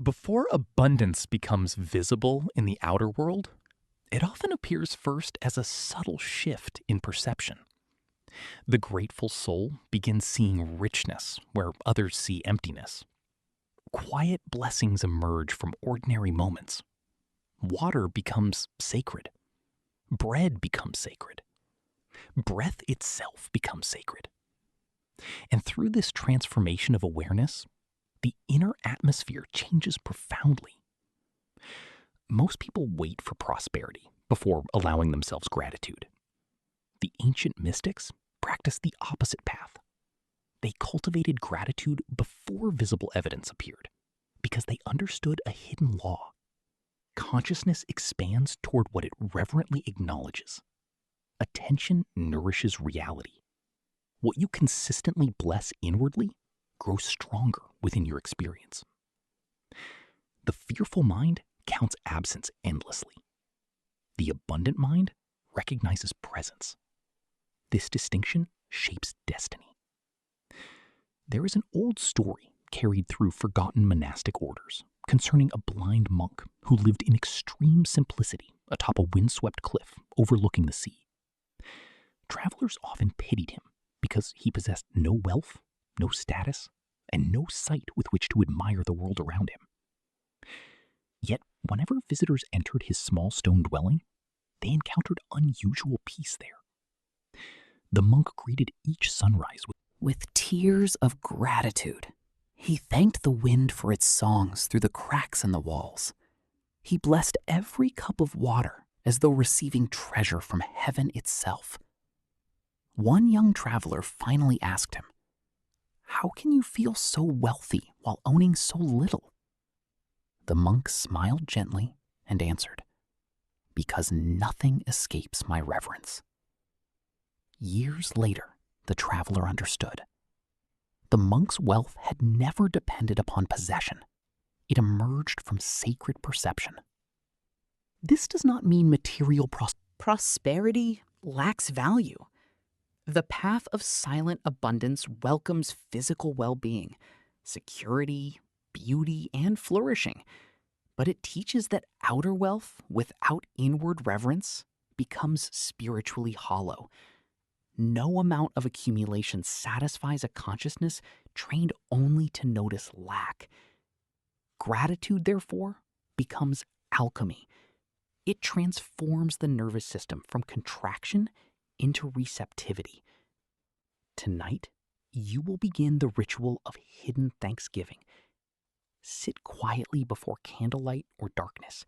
Before abundance becomes visible in the outer world, it often appears first as a subtle shift in perception. The grateful soul begins seeing richness where others see emptiness. Quiet blessings emerge from ordinary moments. Water becomes sacred. Bread becomes sacred. Breath itself becomes sacred. And through this transformation of awareness, the inner atmosphere changes profoundly. Most people wait for prosperity before allowing themselves gratitude. The ancient mystics practiced the opposite path. They cultivated gratitude before visible evidence appeared because they understood a hidden law. Consciousness expands toward what it reverently acknowledges. Attention nourishes reality. What you consistently bless inwardly grows stronger within your experience. The fearful mind counts absence endlessly. The abundant mind recognizes presence. This distinction shapes destiny. There is an old story carried through forgotten monastic orders concerning a blind monk who lived in extreme simplicity atop a windswept cliff overlooking the sea. Travelers often pitied him because he possessed no wealth, no status, and no sight with which to admire the world around him. Yet, whenever visitors entered his small stone dwelling, they encountered unusual peace there. The monk greeted each sunrise with tears of gratitude. He thanked the wind for its songs through the cracks in the walls. He blessed every cup of water as though receiving treasure from heaven itself. One young traveler finally asked him, "How can you feel so wealthy while owning so little?" The monk smiled gently and answered, "Because nothing escapes my reverence." Years later, the traveler understood. The monk's wealth had never depended upon possession. It emerged from sacred perception. This does not mean material prosperity lacks value. The path of silent abundance welcomes physical well-being, security, beauty, and flourishing. But it teaches that outer wealth without inward reverence becomes spiritually hollow. No amount of accumulation satisfies a consciousness trained only to notice lack. Gratitude, therefore, becomes alchemy. It transforms the nervous system from contraction into receptivity. Tonight, you will begin the ritual of hidden thanksgiving. Sit quietly before candlelight or darkness.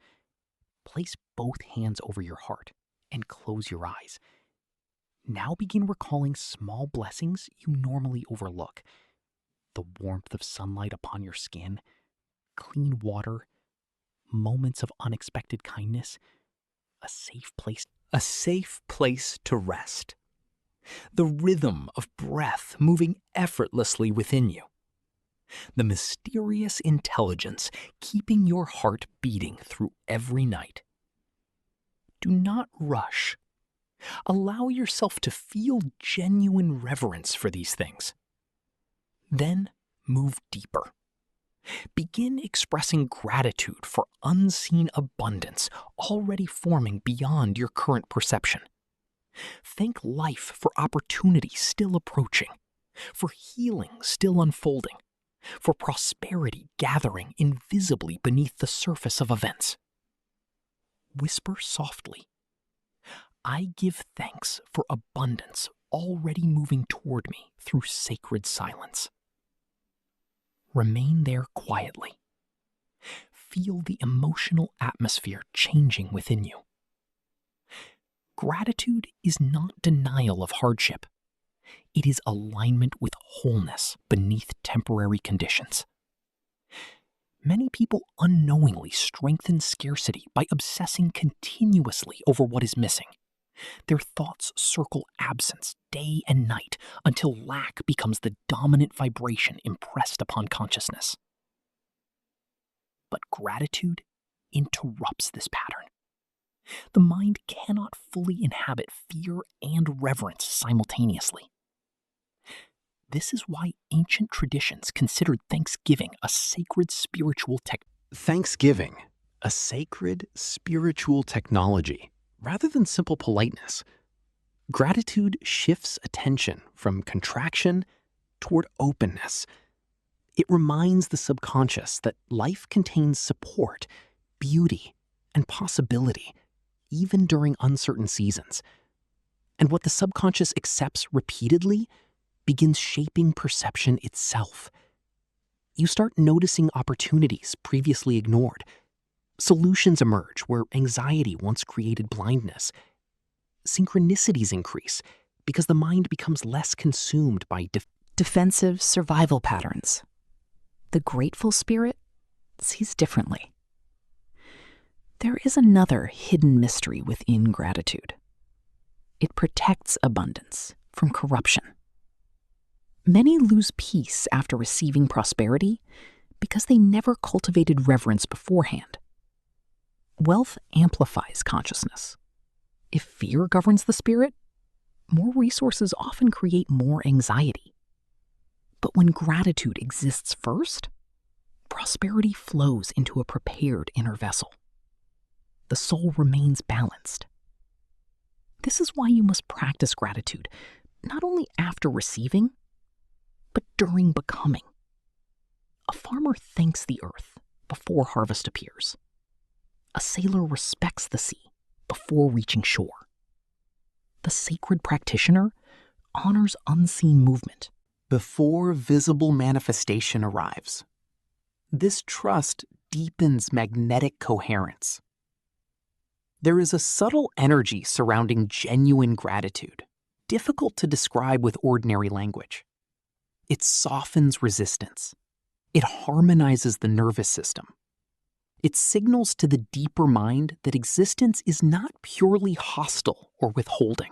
Place both hands over your heart and close your eyes. Now begin recalling small blessings you normally overlook. The warmth of sunlight upon your skin, clean water, moments of unexpected kindness, a safe place to rest. The rhythm of breath moving effortlessly within you. The mysterious intelligence keeping your heart beating through every night. Do not rush. Allow yourself to feel genuine reverence for these things. Then move deeper. Begin expressing gratitude for unseen abundance already forming beyond your current perception. Thank life for opportunity still approaching, for healing still unfolding, for prosperity gathering invisibly beneath the surface of events. Whisper softly, "I give thanks for abundance already moving toward me through sacred silence." Remain there quietly. Feel the emotional atmosphere changing within you. Gratitude is not denial of hardship. It is alignment with wholeness beneath temporary conditions. Many people unknowingly strengthen scarcity by obsessing continuously over what is missing. Their thoughts circle absence day and night until lack becomes the dominant vibration impressed upon consciousness. But gratitude interrupts this pattern. The mind cannot fully inhabit fear and reverence simultaneously. This is why ancient traditions considered Thanksgiving a sacred spiritual technique. Thanksgiving, a sacred, spiritual technology, rather than simple politeness. Gratitude shifts attention from contraction toward openness. It reminds the subconscious that life contains support, beauty, and possibility, even during uncertain seasons. And what the subconscious accepts repeatedly begins shaping perception itself. You start noticing opportunities previously ignored. Solutions emerge where anxiety once created blindness. Synchronicities increase because the mind becomes less consumed by defensive survival patterns. The grateful spirit sees differently. There is another hidden mystery within gratitude. It protects abundance from corruption. Many lose peace after receiving prosperity because they never cultivated reverence beforehand. Wealth amplifies consciousness. If fear governs the spirit, more resources often create more anxiety. But when gratitude exists first, prosperity flows into a prepared inner vessel. The soul remains balanced. This is why you must practice gratitude, not only after receiving, but during becoming. A farmer thanks the earth before harvest appears. A sailor respects the sea before reaching shore. The sacred practitioner honors unseen movement before visible manifestation arrives. This trust deepens magnetic coherence. There is a subtle energy surrounding genuine gratitude, difficult to describe with ordinary language. It softens resistance. It harmonizes the nervous system. It signals to the deeper mind that existence is not purely hostile or withholding.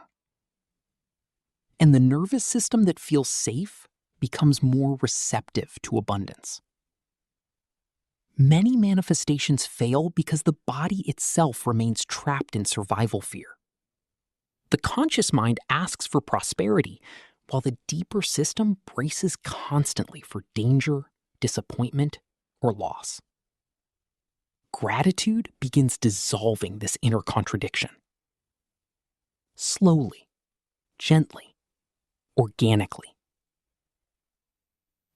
And the nervous system that feels safe becomes more receptive to abundance. Many manifestations fail because the body itself remains trapped in survival fear. The conscious mind asks for prosperity, while the deeper system braces constantly for danger, disappointment, or loss. Gratitude begins dissolving this inner contradiction. Slowly, gently, organically.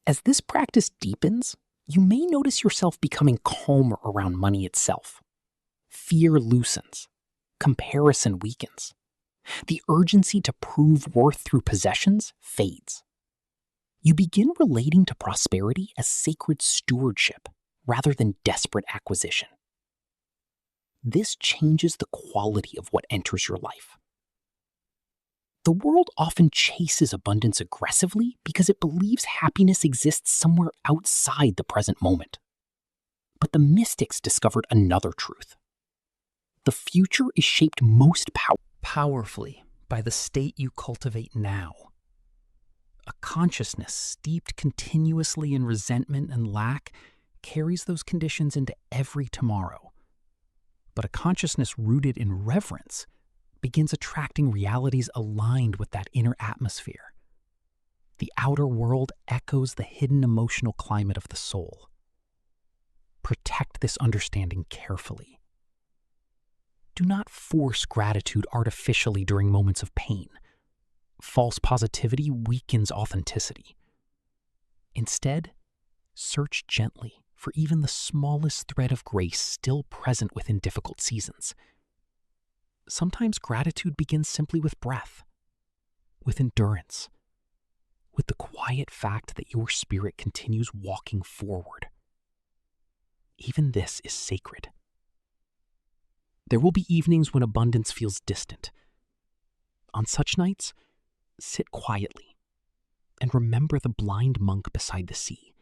As this practice deepens, you may notice yourself becoming calmer around money itself. Fear loosens. Comparison weakens. The urgency to prove worth through possessions fades. You begin relating to prosperity as sacred stewardship rather than desperate acquisition. This changes the quality of what enters your life. The world often chases abundance aggressively because it believes happiness exists somewhere outside the present moment. But the mystics discovered another truth. The future is shaped most powerfully by the state you cultivate now. A consciousness steeped continuously in resentment and lack carries those conditions into every tomorrow. But a consciousness rooted in reverence begins attracting realities aligned with that inner atmosphere. The outer world echoes the hidden emotional climate of the soul. Protect this understanding carefully. Do not force gratitude artificially during moments of pain. False positivity weakens authenticity. Instead, search gently for even the smallest thread of grace still present within difficult seasons. Sometimes gratitude begins simply with breath, with endurance, with the quiet fact that your spirit continues walking forward. Even this is sacred. There will be evenings when abundance feels distant. On such nights, sit quietly and remember the blind monk beside the sea.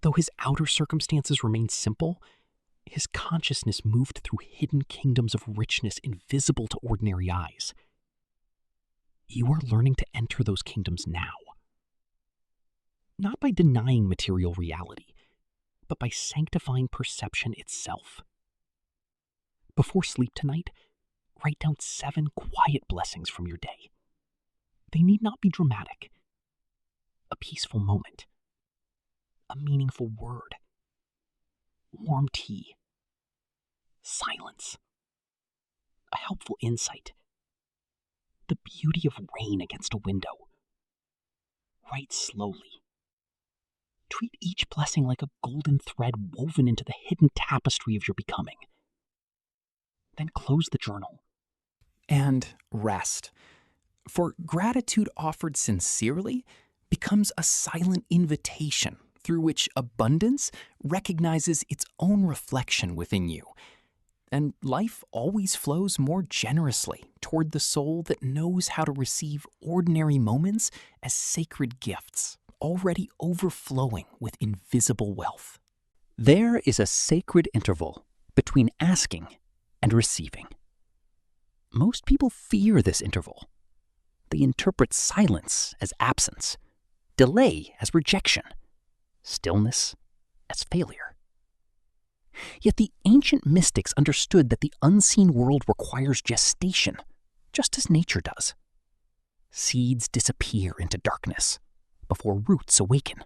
Though his outer circumstances remained simple, his consciousness moved through hidden kingdoms of richness invisible to ordinary eyes. You are learning to enter those kingdoms now. Not by denying material reality, but by sanctifying perception itself. Before sleep tonight, write down 7 quiet blessings from your day. They need not be dramatic. A peaceful moment. A meaningful word. warm tea, silence, a helpful insight, the beauty of rain against a window. Write slowly. Treat each blessing like a golden thread woven into the hidden tapestry of your becoming. Then close the journal. And rest. For gratitude offered sincerely becomes a silent invitation through which abundance recognizes its own reflection within you. And life always flows more generously toward the soul that knows how to receive ordinary moments as sacred gifts, already overflowing with invisible wealth. There is a sacred interval between asking and receiving. Most people fear this interval. They interpret silence as absence, delay as rejection, stillness as failure. Yet the ancient mystics understood that the unseen world requires gestation, just as nature does. Seeds disappear into darkness before roots awaken.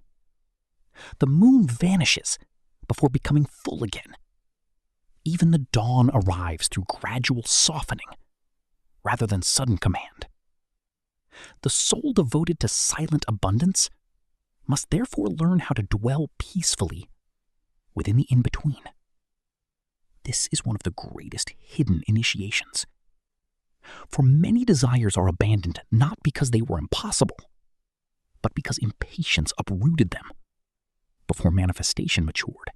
The moon vanishes before becoming full again. Even the dawn arrives through gradual softening rather than sudden command. The soul devoted to silent abundance must therefore learn how to dwell peacefully within the in-between. This is one of the greatest hidden initiations. For many desires are abandoned not because they were impossible, but because impatience uprooted them before manifestation matured.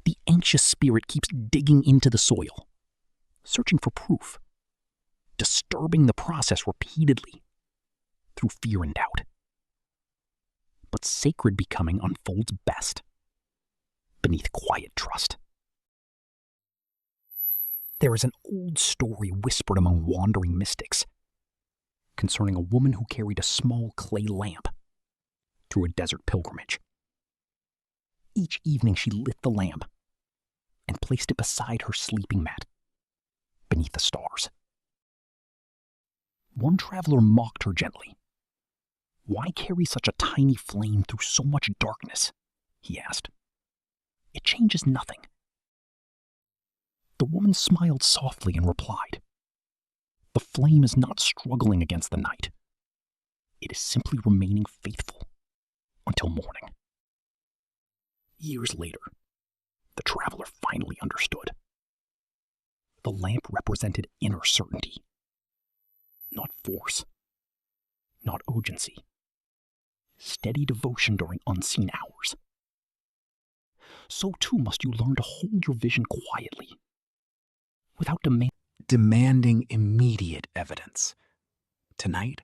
The anxious spirit keeps digging into the soil, searching for proof, disturbing the process repeatedly through fear and doubt. But sacred becoming unfolds best beneath quiet trust. There is an old story whispered among wandering mystics concerning a woman who carried a small clay lamp through a desert pilgrimage. Each evening she lit the lamp and placed it beside her sleeping mat beneath the stars. One traveler mocked her gently. "Why carry such a tiny flame through so much darkness?" he asked. "It changes nothing." The woman smiled softly and replied, "The flame is not struggling against the night. It is simply remaining faithful until morning." Years later, the traveler finally understood. The lamp represented inner certainty, not force, not urgency. Steady devotion during unseen hours. So too must you learn to hold your vision quietly, without demanding immediate evidence. Tonight,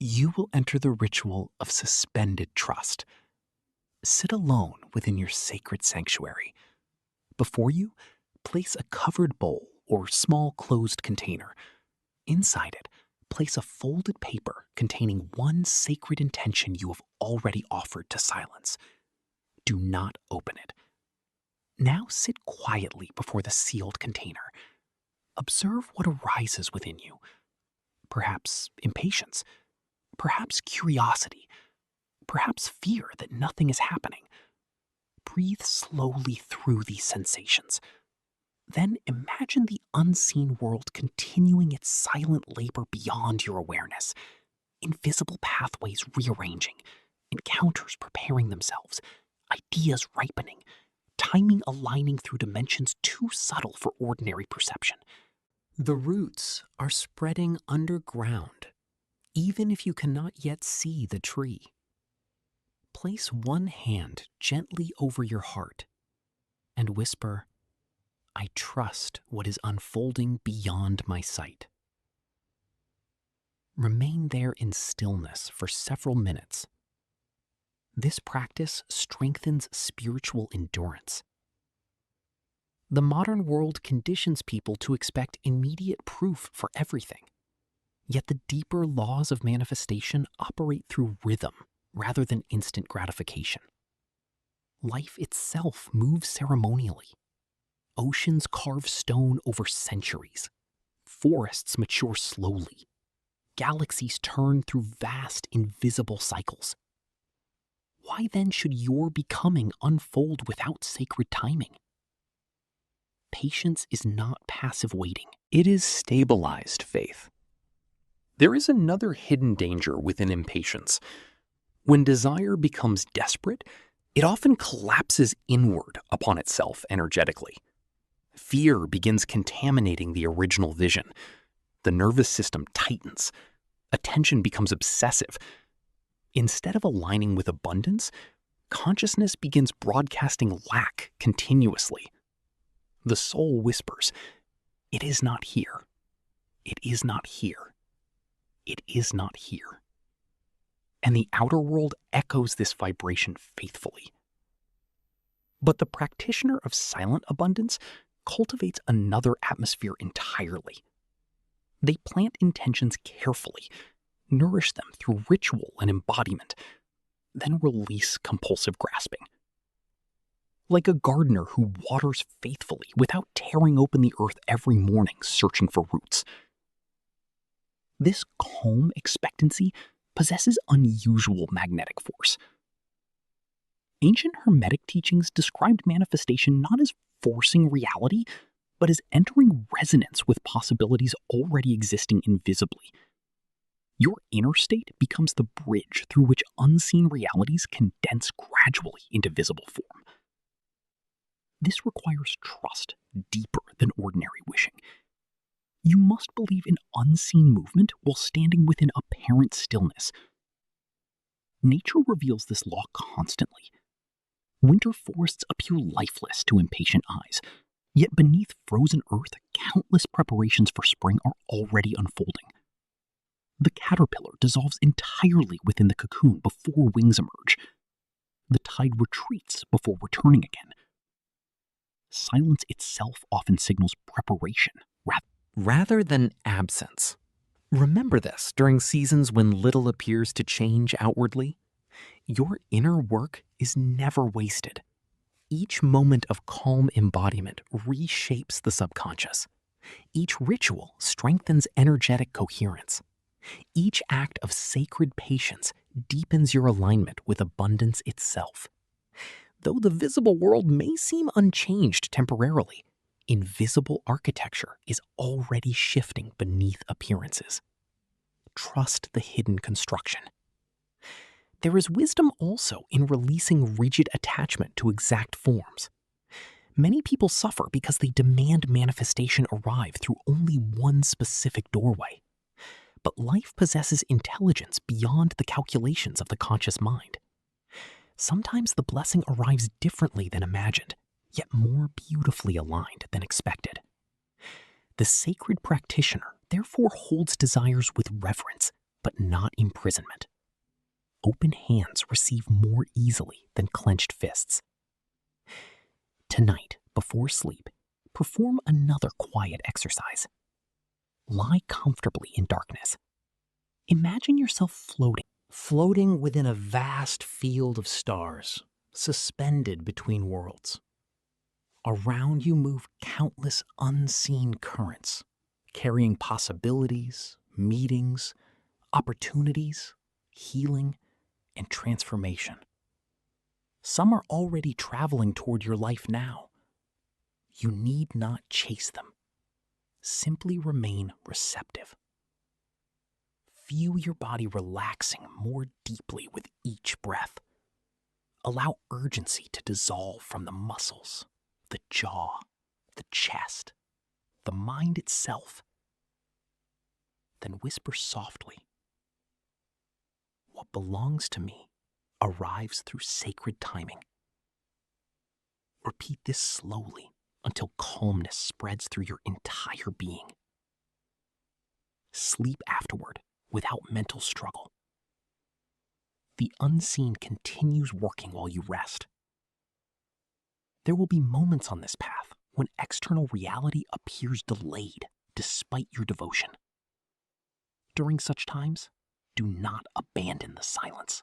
you will enter the ritual of suspended trust. Sit alone within your sacred sanctuary. Before you, place a covered bowl or small closed container. Inside it, place a folded paper containing one sacred intention you have already offered to silence. Do not open it. Now sit quietly before the sealed container. Observe what arises within you. Perhaps impatience, perhaps curiosity, perhaps fear that nothing is happening. Breathe slowly through these sensations. Then imagine the unseen world continuing its silent labor beyond your awareness. Invisible pathways rearranging, encounters preparing themselves, ideas ripening, timing aligning through dimensions too subtle for ordinary perception. The roots are spreading underground, even if you cannot yet see the tree. Place one hand gently over your heart and whisper, "I trust what is unfolding beyond my sight." Remain there in stillness for several minutes. This practice strengthens spiritual endurance. The modern world conditions people to expect immediate proof for everything. Yet the deeper laws of manifestation operate through rhythm rather than instant gratification. Life itself moves ceremonially. Oceans carve stone over centuries. Forests mature slowly. Galaxies turn through vast, invisible cycles. Why then should your becoming unfold without sacred timing? Patience is not passive waiting. It is stabilized faith. There is another hidden danger within impatience. When desire becomes desperate, it often collapses inward upon itself energetically. Fear begins contaminating the original vision. The nervous system tightens. Attention becomes obsessive. Instead of aligning with abundance, consciousness begins broadcasting lack continuously. The soul whispers, "It is not here. It is not here. It is not here." And the outer world echoes this vibration faithfully. But the practitioner of silent abundance cultivates another atmosphere entirely. They plant intentions carefully, nourish them through ritual and embodiment, then release compulsive grasping. Like a gardener who waters faithfully without tearing open the earth every morning searching for roots. This calm expectancy possesses unusual magnetic force. Ancient Hermetic teachings described manifestation not as forcing reality, but as entering resonance with possibilities already existing invisibly. Your inner state becomes the bridge through which unseen realities condense gradually into visible form. This requires trust deeper than ordinary wishing. You must believe in unseen movement while standing within apparent stillness. Nature reveals this law constantly. Winter forests appear lifeless to impatient eyes, yet beneath frozen earth, countless preparations for spring are already unfolding. The caterpillar dissolves entirely within the cocoon before wings emerge. The tide retreats before returning again. Silence itself often signals preparation rather than absence. Remember this during seasons when little appears to change outwardly. Your inner work is never wasted. Each moment of calm embodiment reshapes the subconscious. Each ritual strengthens energetic coherence. Each act of sacred patience deepens your alignment with abundance itself. Though the visible world may seem unchanged temporarily, invisible architecture is already shifting beneath appearances. Trust the hidden construction. There is wisdom also in releasing rigid attachment to exact forms. Many people suffer because they demand manifestation arrive through only one specific doorway. But life possesses intelligence beyond the calculations of the conscious mind. Sometimes the blessing arrives differently than imagined, yet more beautifully aligned than expected. The sacred practitioner therefore holds desires with reverence, but not imprisonment. Open hands receive more easily than clenched fists. Tonight, before sleep, perform another quiet exercise. Lie comfortably in darkness. Imagine yourself floating within a vast field of stars, suspended between worlds. Around you move countless unseen currents, carrying possibilities, meetings, opportunities, healing, and transformation. Some are already traveling toward your life now. You need not chase them. Simply remain receptive. Feel your body relaxing more deeply with each breath. Allow urgency to dissolve from the muscles, the jaw, the chest, the mind itself. Then whisper softly, "What belongs to me arrives through sacred timing." Repeat this slowly until calmness spreads through your entire being. Sleep afterward without mental struggle. The unseen continues working while you rest. There will be moments on this path when external reality appears delayed despite your devotion. During such times, do not abandon the silence.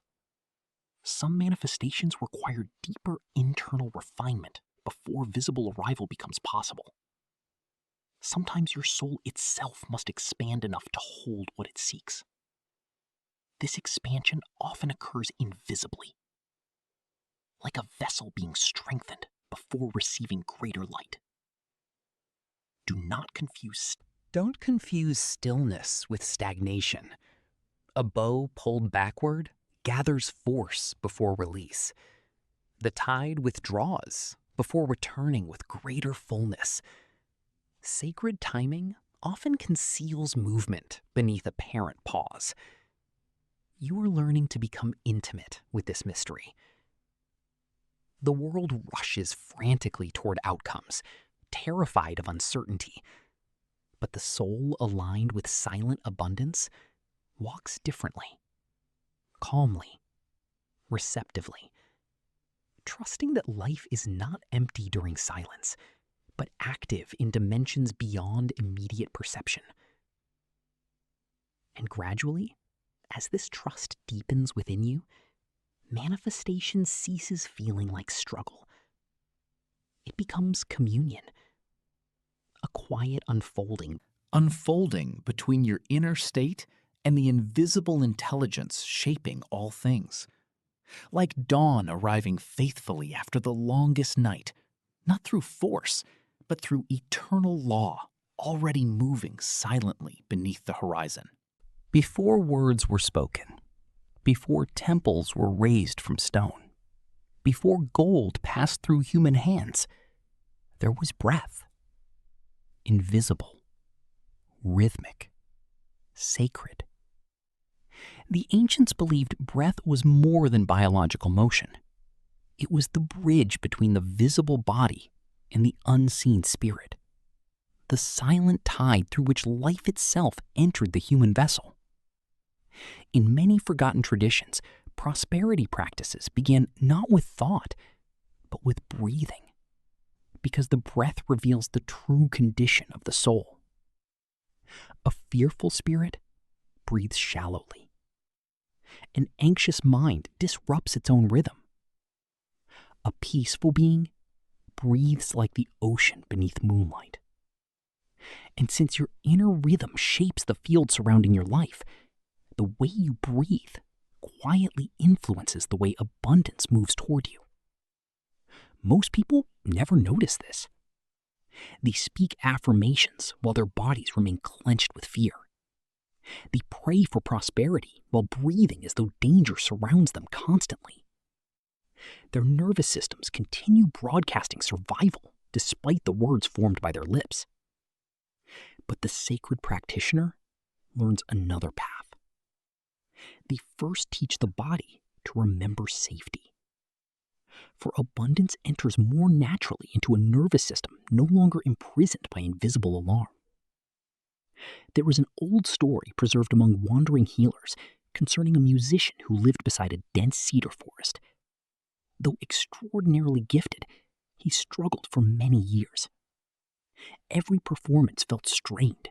Some manifestations require deeper internal refinement before visible arrival becomes possible. Sometimes your soul itself must expand enough to hold what it seeks. This expansion often occurs invisibly, like a vessel being strengthened before receiving greater light. Do not confuse. Don't confuse stillness with stagnation. A bow pulled backward gathers force before release. The tide withdraws before returning with greater fullness. Sacred timing often conceals movement beneath apparent pause. You are learning to become intimate with this mystery. The world rushes frantically toward outcomes, terrified of uncertainty. But the soul aligned with silent abundance walks differently, calmly, receptively, trusting that life is not empty during silence, but active in dimensions beyond immediate perception. And gradually, as this trust deepens within you, manifestation ceases feeling like struggle. It becomes communion, a quiet unfolding between your inner state and the invisible intelligence shaping all things. Like dawn arriving faithfully after the longest night, not through force, but through eternal law already moving silently beneath the horizon. Before words were spoken, before temples were raised from stone, before gold passed through human hands, there was breath. Invisible, rhythmic, sacred. The ancients believed breath was more than biological motion. It was the bridge between the visible body and the unseen spirit, the silent tide through which life itself entered the human vessel. In many forgotten traditions, prosperity practices began not with thought, but with breathing, because the breath reveals the true condition of the soul. A fearful spirit breathes shallowly. An anxious mind disrupts its own rhythm. A peaceful being breathes like the ocean beneath moonlight. And since your inner rhythm shapes the field surrounding your life, the way you breathe quietly influences the way abundance moves toward you. Most people never notice this. They speak affirmations while their bodies remain clenched with fear. They pray for prosperity while breathing as though danger surrounds them constantly. Their nervous systems continue broadcasting survival despite the words formed by their lips. But the sacred practitioner learns another path. They first teach the body to remember safety. For abundance enters more naturally into a nervous system no longer imprisoned by invisible alarm. There is an old story preserved among wandering healers concerning a musician who lived beside a dense cedar forest. Though extraordinarily gifted, he struggled for many years. Every performance felt strained.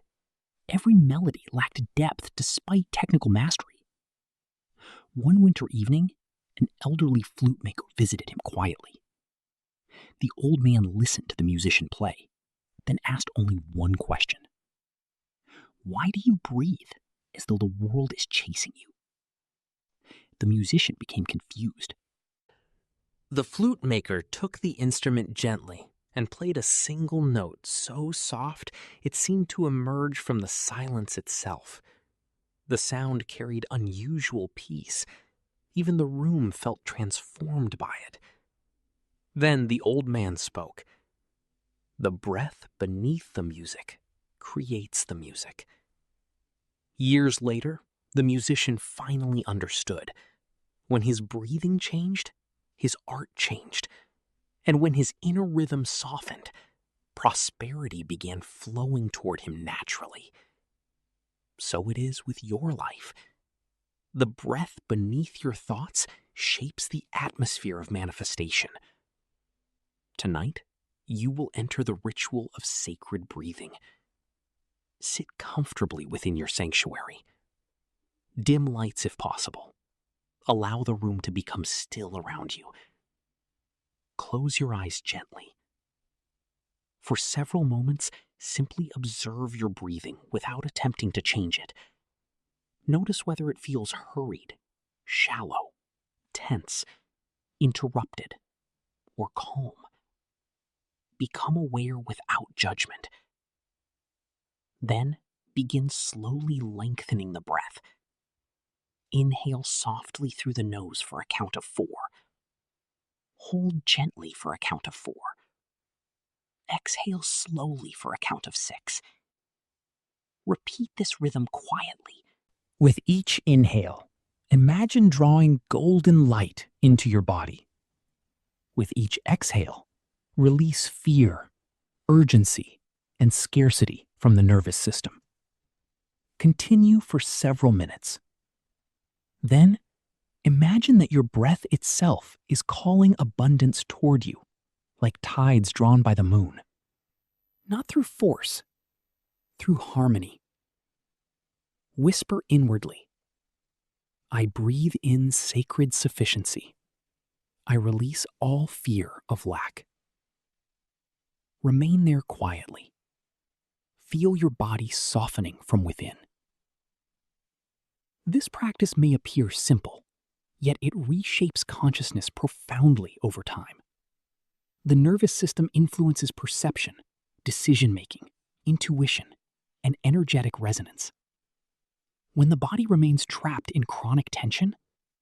Every melody lacked depth despite technical mastery. One winter evening, an elderly flute maker visited him quietly. The old man listened to the musician play, then asked only one question. Why do you breathe as though the world is chasing you? The musician became confused. The flute maker took the instrument gently and played a single note so soft it seemed to emerge from the silence itself. The sound carried unusual peace. Even the room felt transformed by it. Then the old man spoke. The breath beneath the music creates the music. Years later, the musician finally understood. When his breathing changed, his art changed. And when his inner rhythm softened, prosperity began flowing toward him naturally. So it is with your life. The breath beneath your thoughts shapes the atmosphere of manifestation. Tonight, you will enter the ritual of sacred breathing. Sit comfortably within your sanctuary. Dim lights if possible. Allow the room to become still around you. Close your eyes gently. For several moments, simply observe your breathing without attempting to change it. Notice whether it feels hurried, shallow, tense, interrupted. or calm. Become aware without judgment. Then begin slowly lengthening the breath. Inhale softly through the nose for a count of 4. Hold gently for a count of 4. Exhale slowly for a count of 6. Repeat this rhythm quietly. With each inhale, imagine drawing golden light into your body. With each exhale, release fear, urgency, and scarcity from the nervous system. Continue for several minutes. Then, imagine that your breath itself is calling abundance toward you, like tides drawn by the moon. Not through force, through harmony. Whisper inwardly, I breathe in sacred sufficiency. I release all fear of lack. Remain there quietly. Feel your body softening from within. This practice may appear simple, yet it reshapes consciousness profoundly over time. The nervous system influences perception, decision-making, intuition, and energetic resonance. When the body remains trapped in chronic tension,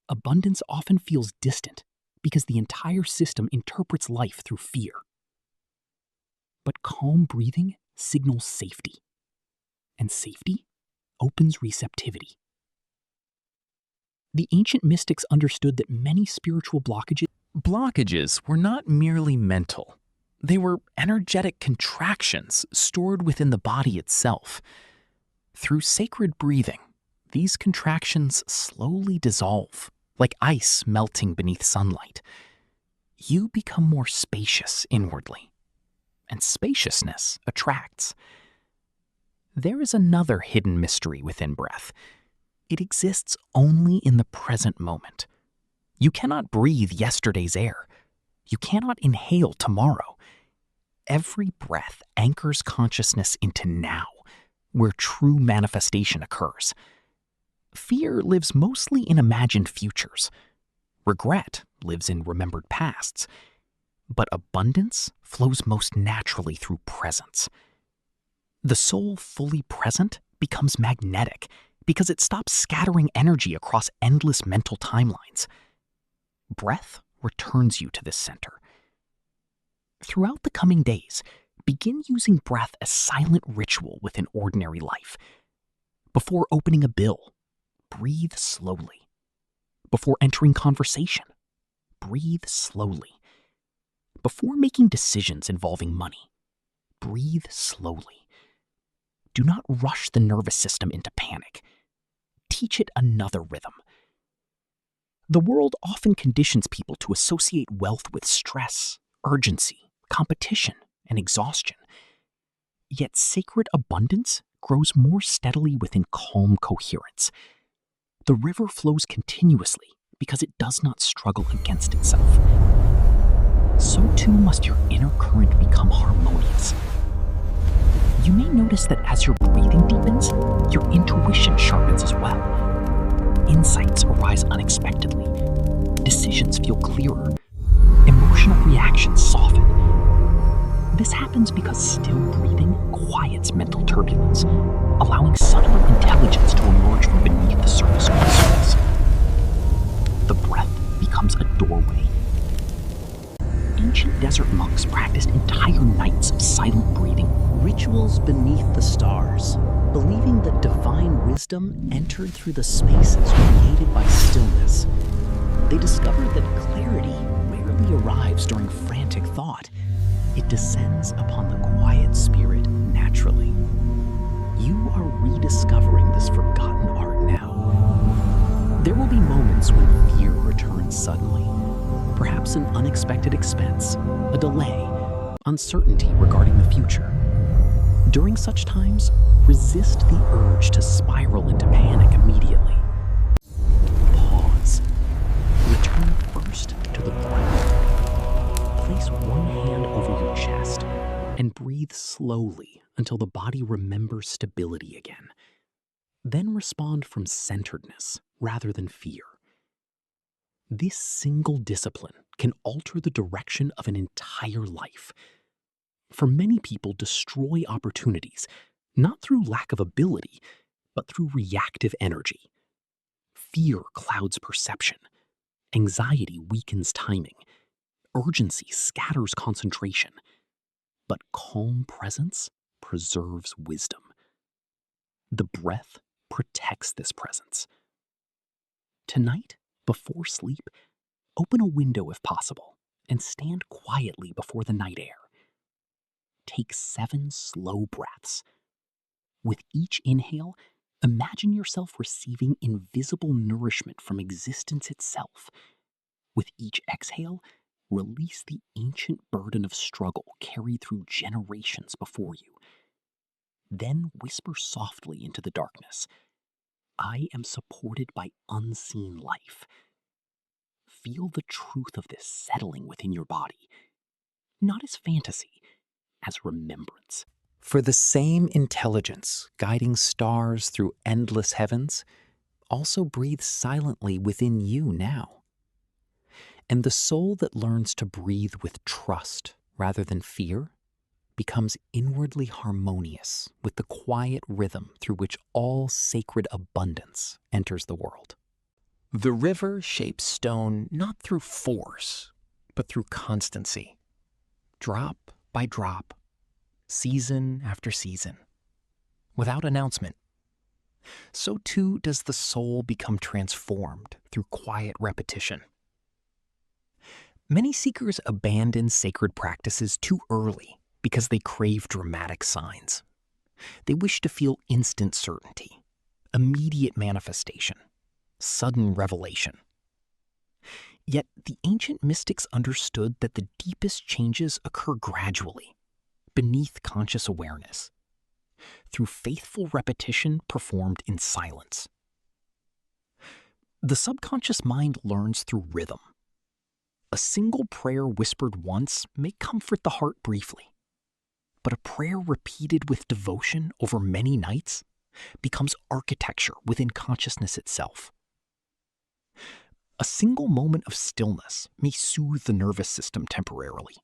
abundance often feels distant because the entire system interprets life through fear. But calm breathing signals safety, and safety opens receptivity. The ancient mystics understood that many spiritual blockages were not merely mental. They were energetic contractions stored within the body itself. Through sacred breathing, these contractions slowly dissolve, like ice melting beneath sunlight. You become more spacious inwardly, and spaciousness attracts. There is another hidden mystery within breath. It exists only in the present moment. You cannot breathe yesterday's air. You cannot inhale tomorrow. Every breath anchors consciousness into now, where true manifestation occurs. Fear lives mostly in imagined futures. Regret lives in remembered pasts. But abundance flows most naturally through presence. The soul fully present becomes magnetic because it stops scattering energy across endless mental timelines. Breath returns you to this center. Throughout the coming days, begin using breath as silent ritual within ordinary life. Before opening a bill, breathe slowly. Before entering conversation, breathe slowly. Before making decisions involving money, breathe slowly. Do not rush the nervous system into panic. Teach it another rhythm. The world often conditions people to associate wealth with stress, urgency, competition, and exhaustion. Yet sacred abundance grows more steadily within calm coherence. The river flows continuously because it does not struggle against itself. So too must your inner current become harmonious. You may notice that as your breathing deepens, your intuition sharpens as well. Insights arise unexpectedly. Decisions feel clearer. Emotional reactions soften. This happens because still breathing quiets mental turbulence, allowing subtler intelligence to emerge from beneath the surface concerns. The breath becomes a doorway. Ancient desert monks practiced entire nights of silent breathing, Rituals beneath the stars, believing that divine wisdom entered through the spaces created by stillness. They discovered that clarity rarely arrives during frantic thought. It descends upon the quiet spirit naturally. You are rediscovering this forgotten art now. There will be moments when fear returns suddenly. Perhaps an unexpected expense, a delay, uncertainty regarding the future. During such times, resist the urge to spiral into panic immediately. Pause. Return first to the breath. Place one hand over your chest and breathe slowly until the body remembers stability again. Then respond from centeredness rather than fear. This single discipline can alter the direction of an entire life. For many people, destroy opportunities, not through lack of ability, but through reactive energy. Fear clouds perception. Anxiety weakens timing. Urgency scatters concentration. But calm presence preserves wisdom. The breath protects this presence. Tonight, before sleep, open a window if possible and stand quietly before the night air. Take 7 slow breaths. With each inhale, imagine yourself receiving invisible nourishment from existence itself. With each exhale, release the ancient burden of struggle carried through generations before you. Then whisper softly into the darkness, I am supported by unseen life. Feel the truth of this settling within your body, not as fantasy, as remembrance. For the same intelligence guiding stars through endless heavens also breathes silently within you now. And the soul that learns to breathe with trust rather than fear becomes inwardly harmonious with the quiet rhythm through which all sacred abundance enters the world. The river shapes stone not through force, but through constancy, drop by drop, season after season, without announcement. So too does the soul become transformed through quiet repetition. Many seekers abandon sacred practices too early because they crave dramatic signs. They wish to feel instant certainty, immediate manifestation, sudden revelation. Yet the ancient mystics understood that the deepest changes occur gradually, beneath conscious awareness, through faithful repetition performed in silence. The subconscious mind learns through rhythm. A single prayer whispered once may comfort the heart briefly, but a prayer repeated with devotion over many nights becomes architecture within consciousness itself. A single moment of stillness may soothe the nervous system temporarily,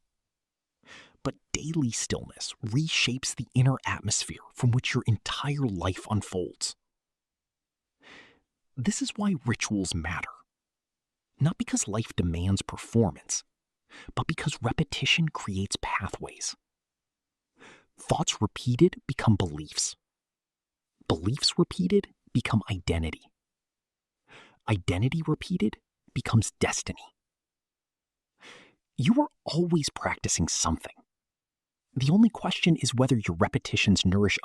but daily stillness reshapes the inner atmosphere from which your entire life unfolds. This is why rituals matter. Not because life demands performance, but because repetition creates pathways. Thoughts repeated become beliefs. Beliefs repeated become identity. Identity repeated becomes destiny. You are always practicing something. The only question is whether your repetitions nourish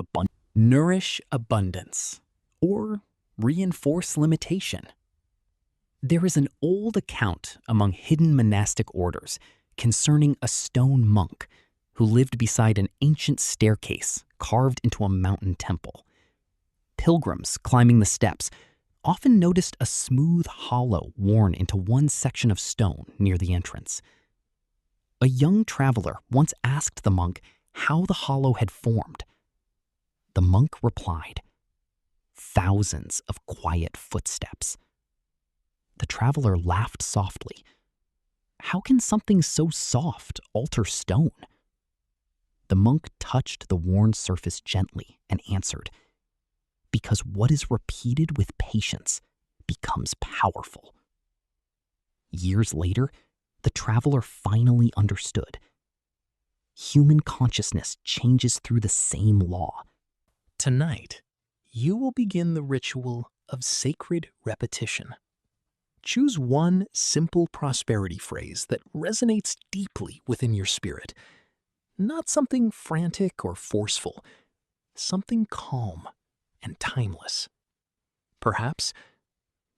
abundance or reinforce limitation. There is an old account among hidden monastic orders concerning a stone monk who lived beside an ancient staircase carved into a mountain temple. Pilgrims climbing the steps often noticed a smooth hollow worn into one section of stone near the entrance. A young traveler once asked the monk how the hollow had formed. The monk replied, "Thousands of quiet footsteps." The traveler laughed softly. How can something so soft alter stone? The monk touched the worn surface gently and answered, because what is repeated with patience becomes powerful. Years later, the traveler finally understood. Human consciousness changes through the same law. Tonight, you will begin the ritual of sacred repetition. Choose one simple prosperity phrase that resonates deeply within your spirit. Not something frantic or forceful, something calm and timeless. Perhaps,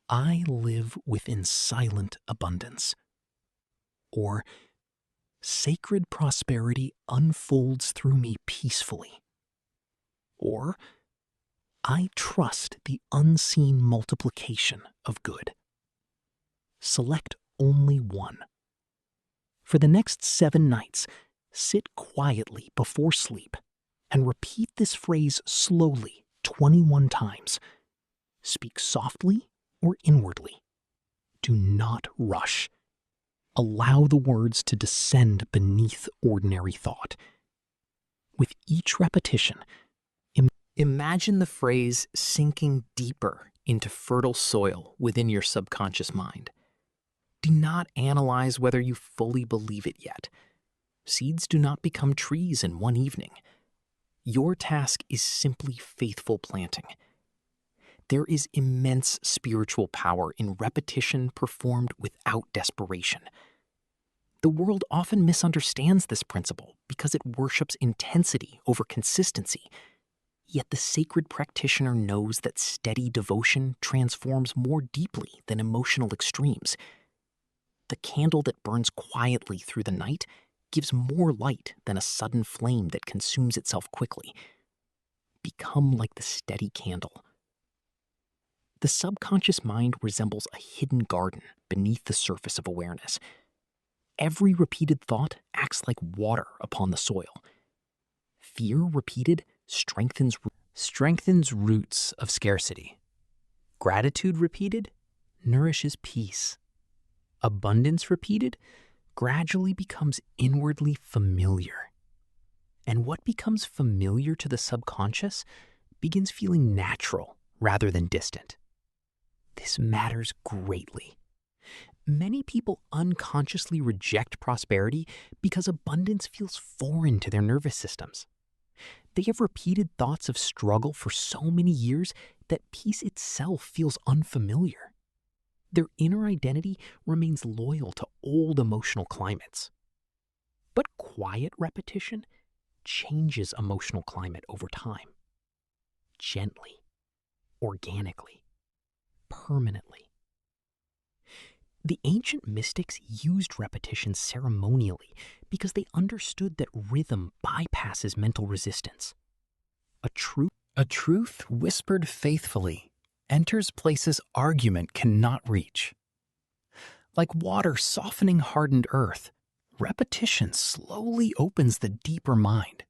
I live within silent abundance. Or, sacred prosperity unfolds through me peacefully. Or, I trust the unseen multiplication of good. Select only one. For the next 7 nights, sit quietly before sleep and repeat this phrase slowly 21 times. Speak softly or inwardly. Do not rush. Allow the words to descend beneath ordinary thought. With each repetition, imagine the phrase sinking deeper into fertile soil within your subconscious mind. Do not analyze whether you fully believe it yet. Seeds do not become trees in one evening. Your task is simply faithful planting. There is immense spiritual power in repetition performed without desperation. The world often misunderstands this principle because it worships intensity over consistency. Yet the sacred practitioner knows that steady devotion transforms more deeply than emotional extremes. The candle that burns quietly through the night gives more light than a sudden flame that consumes itself quickly. Become like the steady candle. The subconscious mind resembles a hidden garden beneath the surface of awareness. Every repeated thought acts like water upon the soil. Fear repeated strengthens roots of scarcity. Gratitude repeated nourishes peace. Abundance repeated gradually becomes inwardly familiar. And what becomes familiar to the subconscious begins feeling natural rather than distant. This matters greatly. Many people unconsciously reject prosperity because abundance feels foreign to their nervous systems. They have repeated thoughts of struggle for so many years that peace itself feels unfamiliar. Their inner identity remains loyal to old emotional climates. But quiet repetition changes emotional climate over time. Gently, organically, permanently. The ancient mystics used repetition ceremonially because they understood that rhythm bypasses mental resistance. A truth whispered faithfully enters places argument cannot reach. Like water softening hardened earth, repetition slowly opens the deeper mind.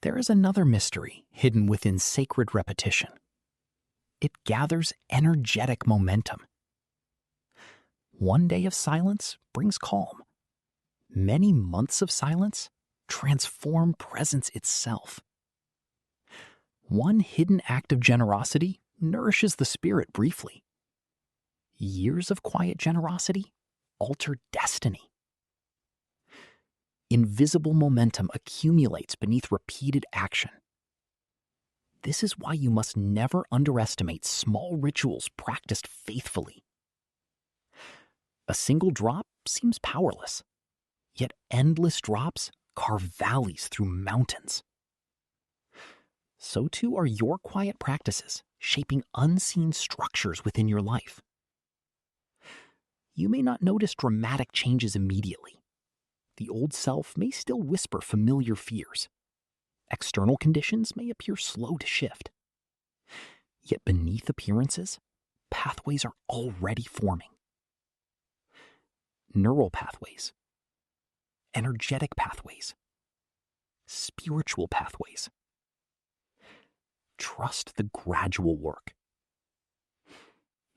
There is another mystery hidden within sacred repetition. It gathers energetic momentum. One day of silence brings calm. Many months of silence transform presence itself. One hidden act of generosity nourishes the spirit briefly. Years of quiet generosity alter destiny. Invisible momentum accumulates beneath repeated action. This is why you must never underestimate small rituals practiced faithfully. A single drop seems powerless, yet endless drops carve valleys through mountains. So too are your quiet practices, shaping unseen structures within your life. You may not notice dramatic changes immediately. The old self may still whisper familiar fears. External conditions may appear slow to shift. Yet beneath appearances, pathways are already forming. Neural pathways, energetic pathways, spiritual pathways. Trust the gradual work.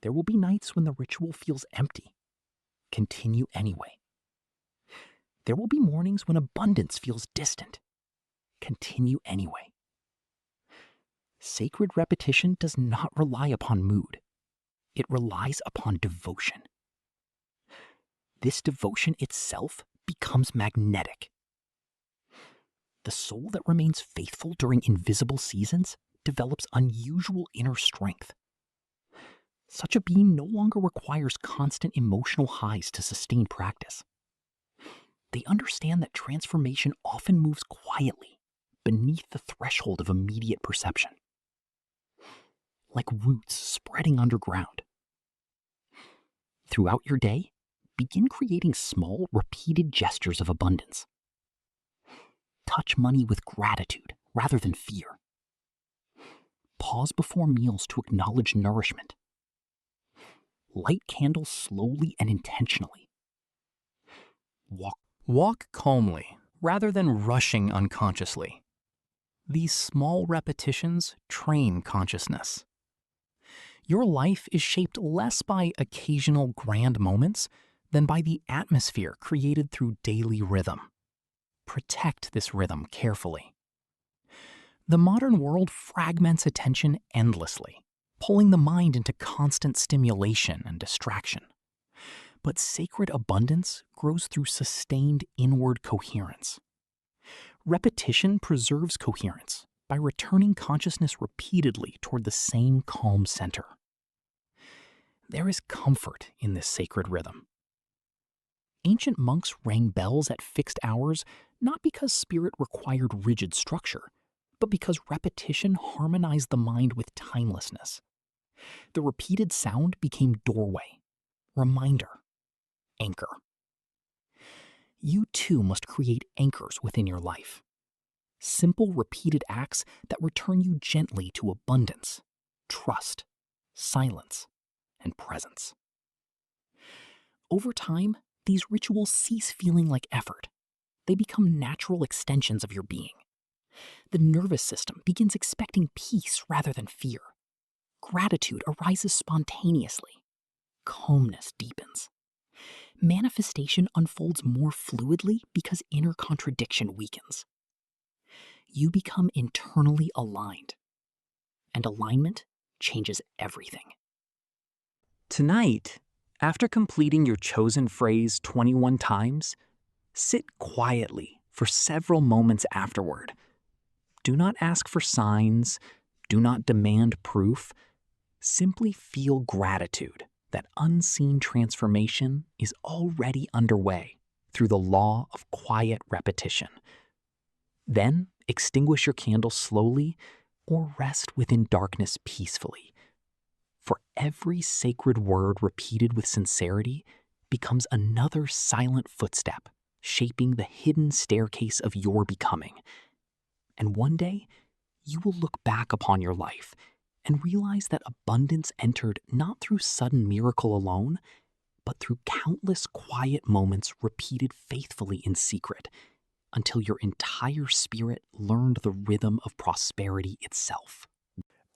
There will be nights when the ritual feels empty. Continue anyway. There will be mornings when abundance feels distant. Continue anyway. Sacred repetition does not rely upon mood. It relies upon devotion. This devotion itself becomes magnetic. The soul that remains faithful during invisible seasons develops unusual inner strength. Such a being no longer requires constant emotional highs to sustain practice. They understand that transformation often moves quietly, beneath the threshold of immediate perception. Like roots spreading underground. Throughout your day, begin creating small, repeated gestures of abundance. Touch money with gratitude rather than fear. Pause before meals to acknowledge nourishment. Light candles slowly and intentionally. Walk calmly rather than rushing unconsciously. These small repetitions train consciousness. Your life is shaped less by occasional grand moments than by the atmosphere created through daily rhythm. Protect this rhythm carefully. The modern world fragments attention endlessly, pulling the mind into constant stimulation and distraction. But sacred abundance grows through sustained inward coherence. Repetition preserves coherence by returning consciousness repeatedly toward the same calm center. There is comfort in this sacred rhythm. Ancient monks rang bells at fixed hours not because spirit required rigid structure, but because repetition harmonized the mind with timelessness. The repeated sound became doorway, reminder, anchor. You too must create anchors within your life. Simple, repeated acts that return you gently to abundance, trust, silence, and presence. Over time, these rituals cease feeling like effort. They become natural extensions of your being. The nervous system begins expecting peace rather than fear. Gratitude arises spontaneously. Calmness deepens. Manifestation unfolds more fluidly because inner contradiction weakens. You become internally aligned, and alignment changes everything. Tonight, after completing your chosen phrase 21 times, sit quietly for several moments afterward. Do not ask for signs. Do not demand proof. Simply feel gratitude that unseen transformation is already underway through the law of quiet repetition. Then extinguish your candle slowly or rest within darkness peacefully. For every sacred word repeated with sincerity becomes another silent footstep shaping the hidden staircase of your becoming. And one day, you will look back upon your life and realize that abundance entered not through sudden miracle alone, but through countless quiet moments repeated faithfully in secret, until your entire spirit learned the rhythm of prosperity itself.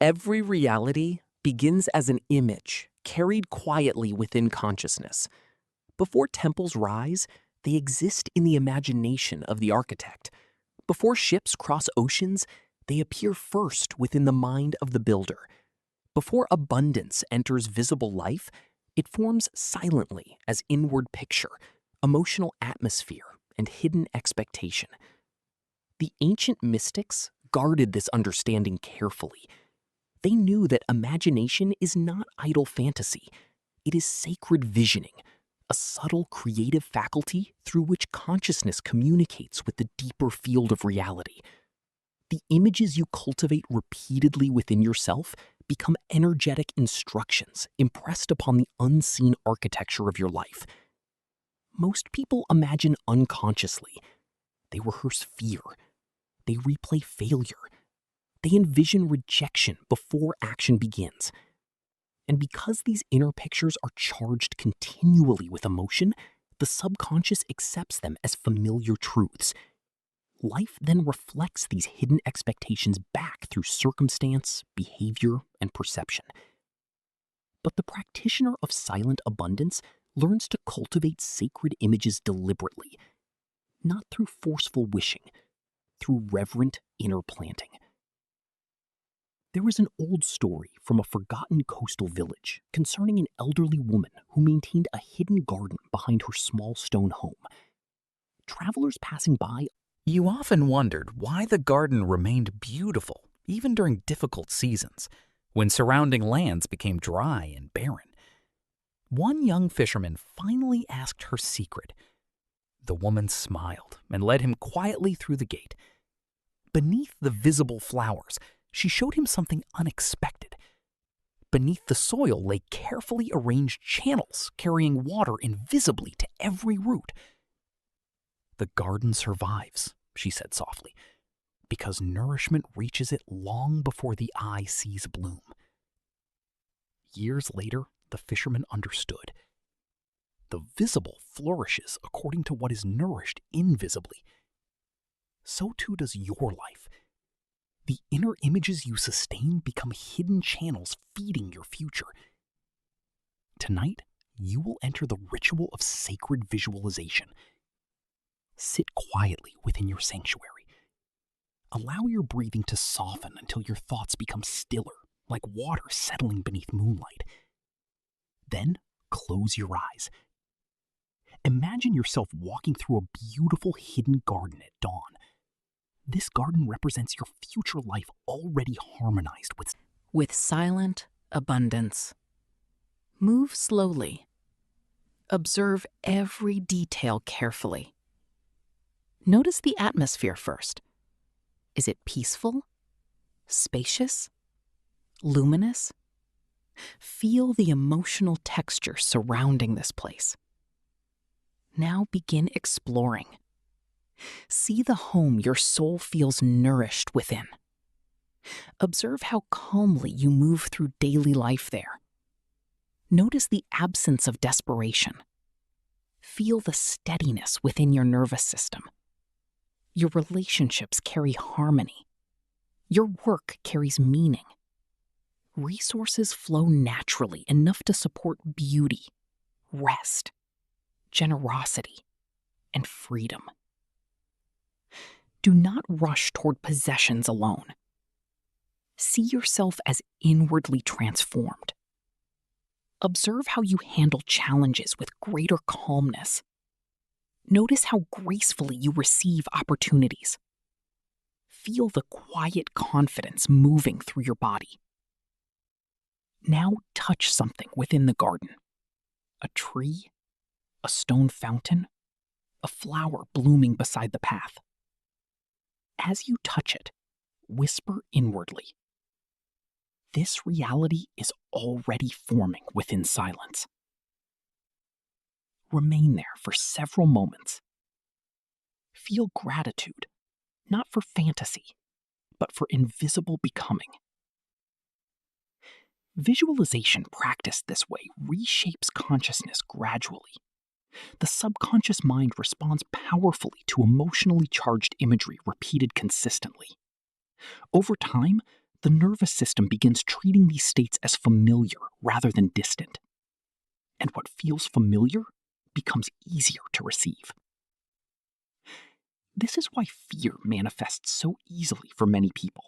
Every reality begins as an image carried quietly within consciousness. Before temples rise, they exist in the imagination of the architect. Before ships cross oceans, they appear first within the mind of the builder. Before abundance enters visible life, it forms silently as inward picture, emotional atmosphere, and hidden expectation. The ancient mystics guarded this understanding carefully. They knew that imagination is not idle fantasy. It is sacred visioning, a subtle creative faculty through which consciousness communicates with the deeper field of reality. The images you cultivate repeatedly within yourself become energetic instructions impressed upon the unseen architecture of your life. Most people imagine unconsciously. They rehearse fear. They replay failure. They envision rejection before action begins. And because these inner pictures are charged continually with emotion, the subconscious accepts them as familiar truths. Life then reflects these hidden expectations back through circumstance, behavior, and perception. But the practitioner of silent abundance learns to cultivate sacred images deliberately, not through forceful wishing, through reverent inner planting. There is an old story from a forgotten coastal village concerning an elderly woman who maintained a hidden garden behind her small stone home. Travelers passing by. You often wondered why the garden remained beautiful even during difficult seasons, when surrounding lands became dry and barren. One young fisherman finally asked her secret. The woman smiled and led him quietly through the gate. Beneath the visible flowers, she showed him something unexpected. Beneath the soil lay carefully arranged channels carrying water invisibly to every root. "The garden survives," she said softly, "because nourishment reaches it long before the eye sees bloom." Years later, the fisherman understood. The visible flourishes according to what is nourished invisibly. So too does your life. The inner images you sustain become hidden channels feeding your future. Tonight, you will enter the ritual of sacred visualization. Sit quietly within your sanctuary. Allow your breathing to soften until your thoughts become stiller, like water settling beneath moonlight. Then, close your eyes. Imagine yourself walking through a beautiful hidden garden at dawn. This garden represents your future life already harmonized With silent abundance. Move slowly. Observe every detail carefully. Notice the atmosphere first. Is it peaceful? Spacious? Luminous? Feel the emotional texture surrounding this place. Now begin exploring. See the home your soul feels nourished within. Observe how calmly you move through daily life there. Notice the absence of desperation. Feel the steadiness within your nervous system. Your relationships carry harmony. Your work carries meaning. Resources flow naturally, enough to support beauty, rest, generosity, and freedom. Do not rush toward possessions alone. See yourself as inwardly transformed. Observe how you handle challenges with greater calmness. Notice how gracefully you receive opportunities. Feel the quiet confidence moving through your body. Now touch something within the garden. A tree, a stone fountain, a flower blooming beside the path. As you touch it, whisper inwardly, "This reality is already forming within silence." Remain there for several moments. Feel gratitude, not for fantasy, but for invisible becoming. Visualization practiced this way reshapes consciousness gradually. The subconscious mind responds powerfully to emotionally charged imagery repeated consistently. Over time, the nervous system begins treating these states as familiar rather than distant. And what feels familiar becomes easier to receive. This is why fear manifests so easily for many people.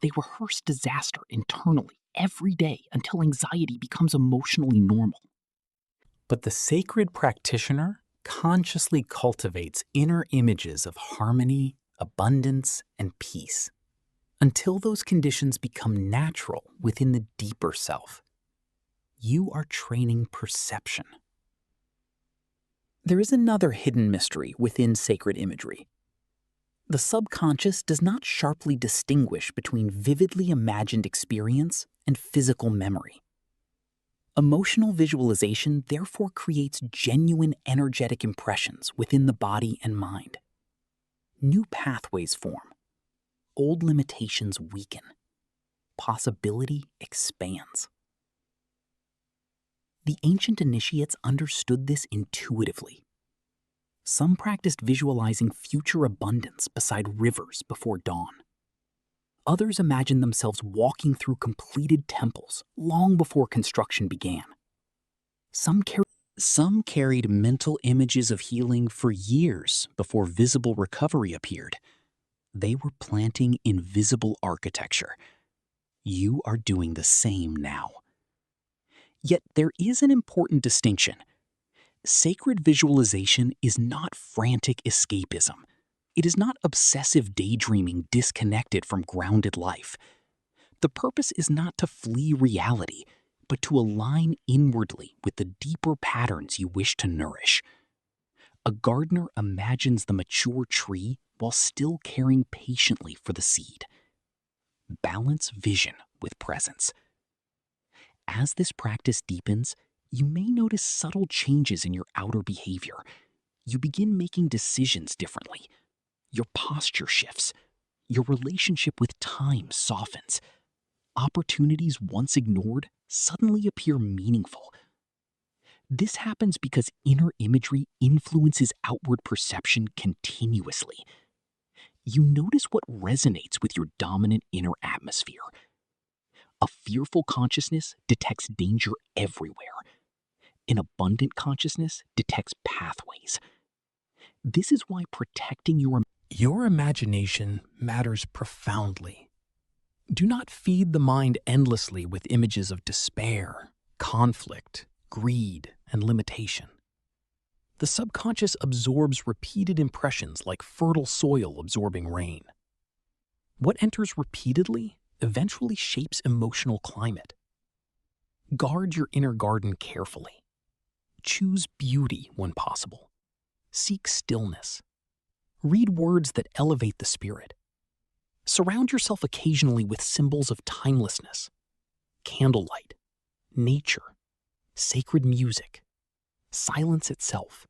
They rehearse disaster internally every day until anxiety becomes emotionally normal. But the sacred practitioner consciously cultivates inner images of harmony, abundance, and peace until those conditions become natural within the deeper self. You are training perception. There is another hidden mystery within sacred imagery. The subconscious does not sharply distinguish between vividly imagined experience and physical memory. Emotional visualization therefore creates genuine energetic impressions within the body and mind. New pathways form. Old limitations weaken. Possibility expands. The ancient initiates understood this intuitively. Some practiced visualizing future abundance beside rivers before dawn. Others imagined themselves walking through completed temples long before construction began. Some carried mental images of healing for years before visible recovery appeared. They were planting invisible architecture. You are doing the same now. Yet there is an important distinction. Sacred visualization is not frantic escapism. It is not obsessive daydreaming disconnected from grounded life. The purpose is not to flee reality, but to align inwardly with the deeper patterns you wish to nourish. A gardener imagines the mature tree while still caring patiently for the seed. Balance vision with presence. As this practice deepens, you may notice subtle changes in your outer behavior. You begin making decisions differently. Your posture shifts. Your relationship with time softens. Opportunities once ignored suddenly appear meaningful. This happens because inner imagery influences outward perception continuously. you notice what resonates with your dominant inner atmosphere. A fearful consciousness detects danger everywhere. An abundant consciousness detects pathways. This is why protecting Your imagination matters profoundly. Do not feed the mind endlessly with images of despair, conflict, greed, and limitation. The subconscious absorbs repeated impressions like fertile soil absorbing rain. What enters repeatedly eventually shapes emotional climate. Guard your inner garden carefully. Choose beauty when possible. Seek stillness. Read words that elevate the spirit. Surround yourself occasionally with symbols of timelessness, candlelight, nature, sacred music, silence itself.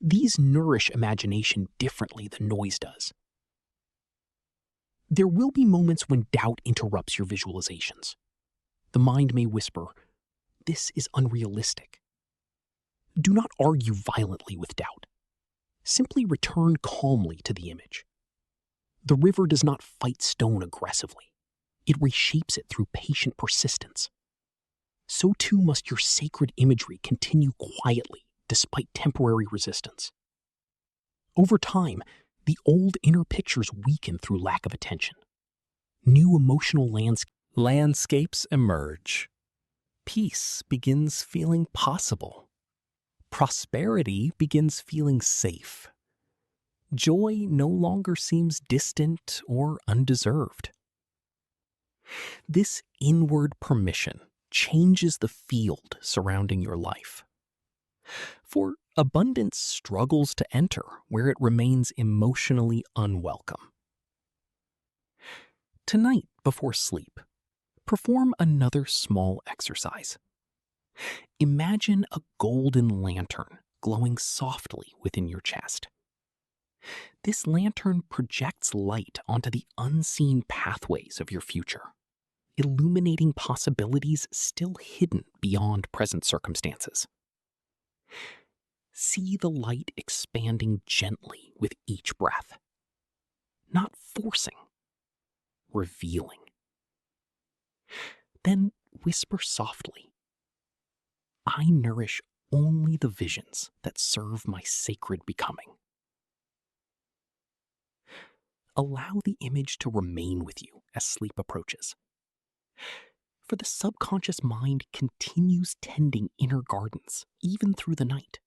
These nourish imagination differently than noise does. There will be moments when doubt interrupts your visualizations. The mind may whisper, "This is unrealistic." Do not argue violently with doubt. Simply return calmly to the image. The river does not fight stone aggressively. It reshapes it through patient persistence. So too must your sacred imagery continue quietly despite temporary resistance. Over time, the old inner pictures weaken through lack of attention. New emotional landscapes emerge. Peace begins feeling possible. Prosperity begins feeling safe. Joy no longer seems distant or undeserved. This inward permission changes the field surrounding your life. For abundance struggles to enter where it remains emotionally unwelcome. Tonight, before sleep, perform another small exercise. Imagine a golden lantern glowing softly within your chest. This lantern projects light onto the unseen pathways of your future, illuminating possibilities still hidden beyond present circumstances. See the light expanding gently with each breath, not forcing, revealing. Then whisper softly, "I nourish only the visions that serve my sacred becoming." Allow the image to remain with you as sleep approaches. For the subconscious mind continues tending inner gardens even through the night.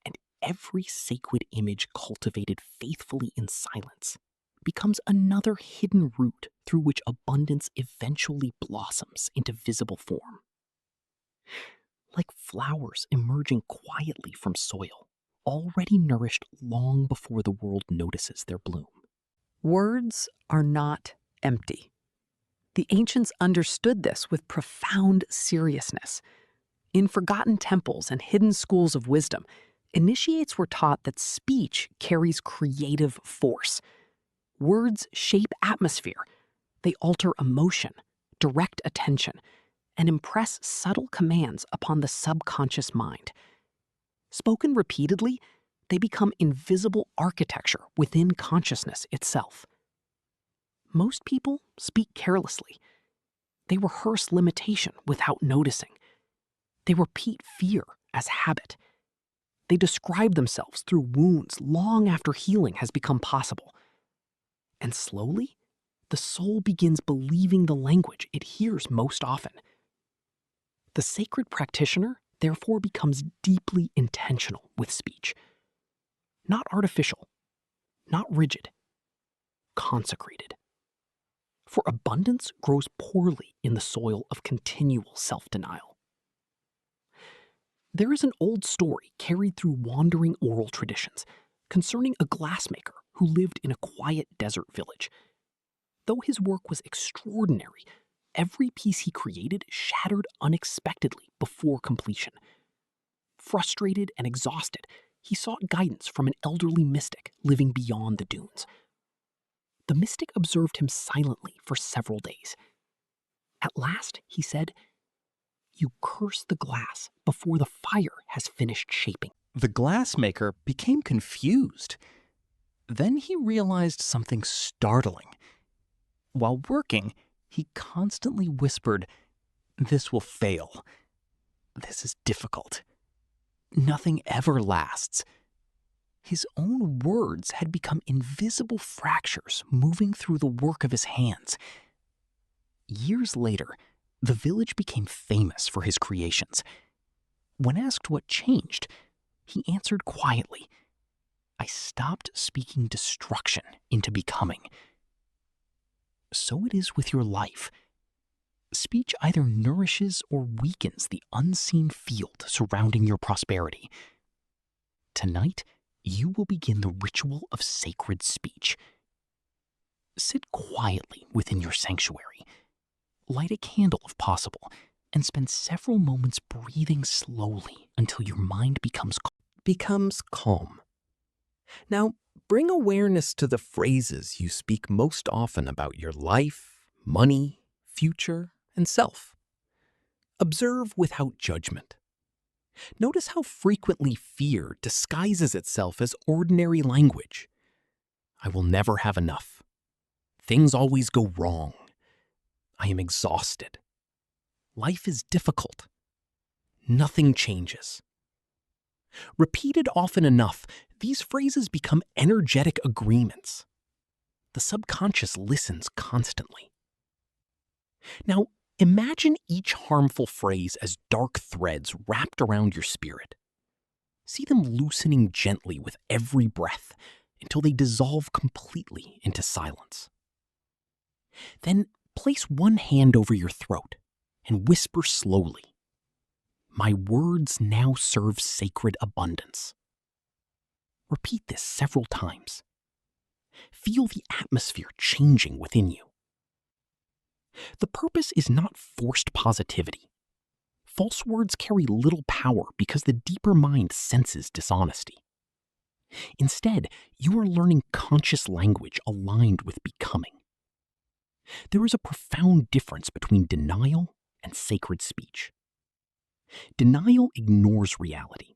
And every sacred image cultivated faithfully in silence becomes another hidden root through which abundance eventually blossoms into visible form. Like flowers emerging quietly from soil, already nourished long before the world notices their bloom. Words are not empty. The ancients understood this with profound seriousness. In forgotten temples and hidden schools of wisdom, initiates were taught that speech carries creative force. Words shape atmosphere. They alter emotion, direct attention, and impress subtle commands upon the subconscious mind. Spoken repeatedly, they become invisible architecture within consciousness itself. Most people speak carelessly. They rehearse limitation without noticing. They repeat fear as habit. They describe themselves through wounds long after healing has become possible. And slowly, the soul begins believing the language it hears most often. The sacred practitioner therefore becomes deeply intentional with speech. Not artificial, not rigid, consecrated. For abundance grows poorly in the soil of continual self-denial. There is an old story carried through wandering oral traditions concerning a glassmaker who lived in a quiet desert village. Though his work was extraordinary, every piece he created shattered unexpectedly before completion. Frustrated and exhausted, he sought guidance from an elderly mystic living beyond the dunes. The mystic observed him silently for several days. At last, he said, "You curse the glass before the fire has finished shaping." The glassmaker became confused. Then he realized something startling. While working, he constantly whispered, "This will fail. This is difficult. Nothing ever lasts." His own words had become invisible fractures moving through the work of his hands. Years later, the village became famous for his creations. When asked what changed, he answered quietly, "I stopped speaking destruction into becoming." So it is with your life. Speech either nourishes or weakens the unseen field surrounding your prosperity. Tonight, you will begin the ritual of sacred speech. Sit quietly within your sanctuary. Light a candle if possible, and spend several moments breathing slowly until your mind becomes calm. Now, bring awareness to the phrases you speak most often about your life, money, future, and self. Observe without judgment. Notice how frequently fear disguises itself as ordinary language. I will never have enough. Things always go wrong. I am exhausted. Life is difficult. Nothing changes. Repeated often enough, these phrases become energetic agreements. The subconscious listens constantly. Now, imagine each harmful phrase as dark threads wrapped around your spirit. See them loosening gently with every breath until they dissolve completely into silence. Then place one hand over your throat and whisper slowly, "My words now serve sacred abundance." Repeat this several times. Feel the atmosphere changing within you. The purpose is not forced positivity. False words carry little power because the deeper mind senses dishonesty. Instead, you are learning conscious language aligned with becoming. There is a profound difference between denial and sacred speech. Denial ignores reality.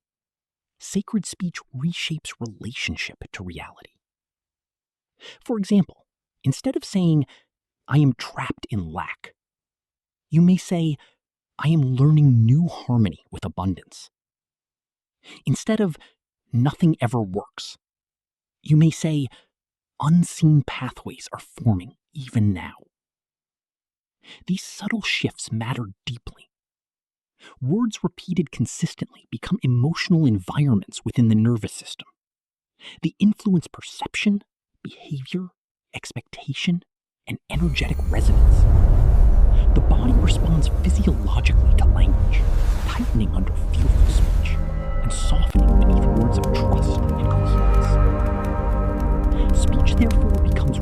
Sacred speech reshapes relationship to reality. For example, instead of saying, "I am trapped in lack," you may say, "I am learning new harmony with abundance." Instead of "nothing ever works," you may say, "unseen pathways are forming even now." These subtle shifts matter deeply. Words repeated consistently become emotional environments within the nervous system. They influence perception, behavior, expectation, and energetic resonance. The body responds physiologically to language, tightening under fearful speech and softening beneath words of trust and coherence. Speech therefore becomes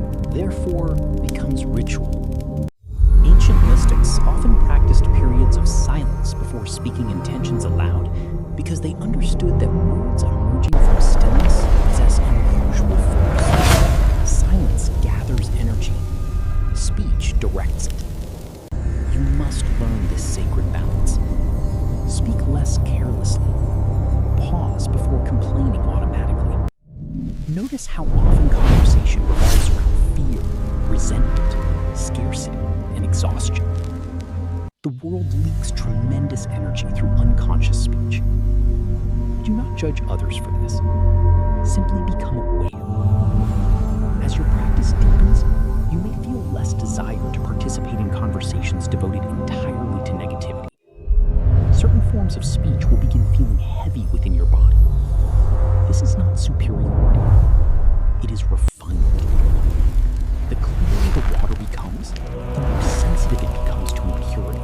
ritual. Ancient mystics often practiced periods of silence before speaking intentions aloud because they understood that words emerging from stillness possess unusual force. Silence gathers energy. Speech directs it. You must learn this sacred balance. Speak less carelessly. Pause before complaining automatically. Notice how often conversation revolves around fear, resentment, scarcity, and exhaustion. The world leaks tremendous energy through unconscious speech. Do not judge others for this. Simply become aware. As your practice deepens, you may feel less desire to participate in conversations devoted entirely to negativity. Certain forms of speech will begin feeling heavy within your body. This is not superiority. It is refinement. The clearer the water becomes, the more sensitive it becomes to impurity.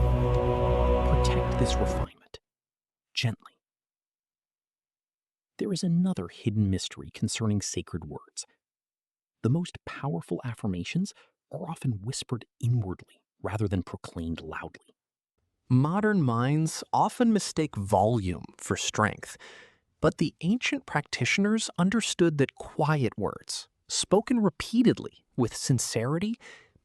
Protect this refinement gently. There is another hidden mystery concerning sacred words. The most powerful affirmations are often whispered inwardly rather than proclaimed loudly. Modern minds often mistake volume for strength, but the ancient practitioners understood that quiet words, spoken repeatedly with sincerity,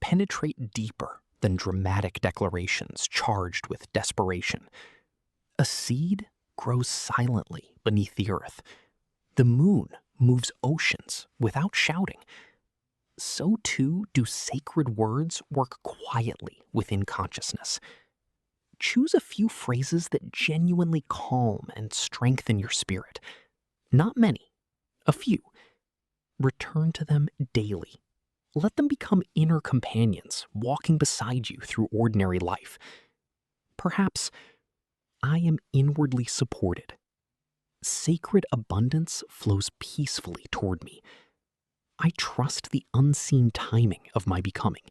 penetrate deeper than dramatic declarations charged with desperation. A seed grows silently beneath the earth. The moon moves oceans without shouting. So too do sacred words work quietly within consciousness. Choose a few phrases that genuinely calm and strengthen your spirit. Not many, a few. Return to them daily. Let them become inner companions, walking beside you through ordinary life. Perhaps, I am inwardly supported. Sacred abundance flows peacefully toward me. I trust the unseen timing of my becoming.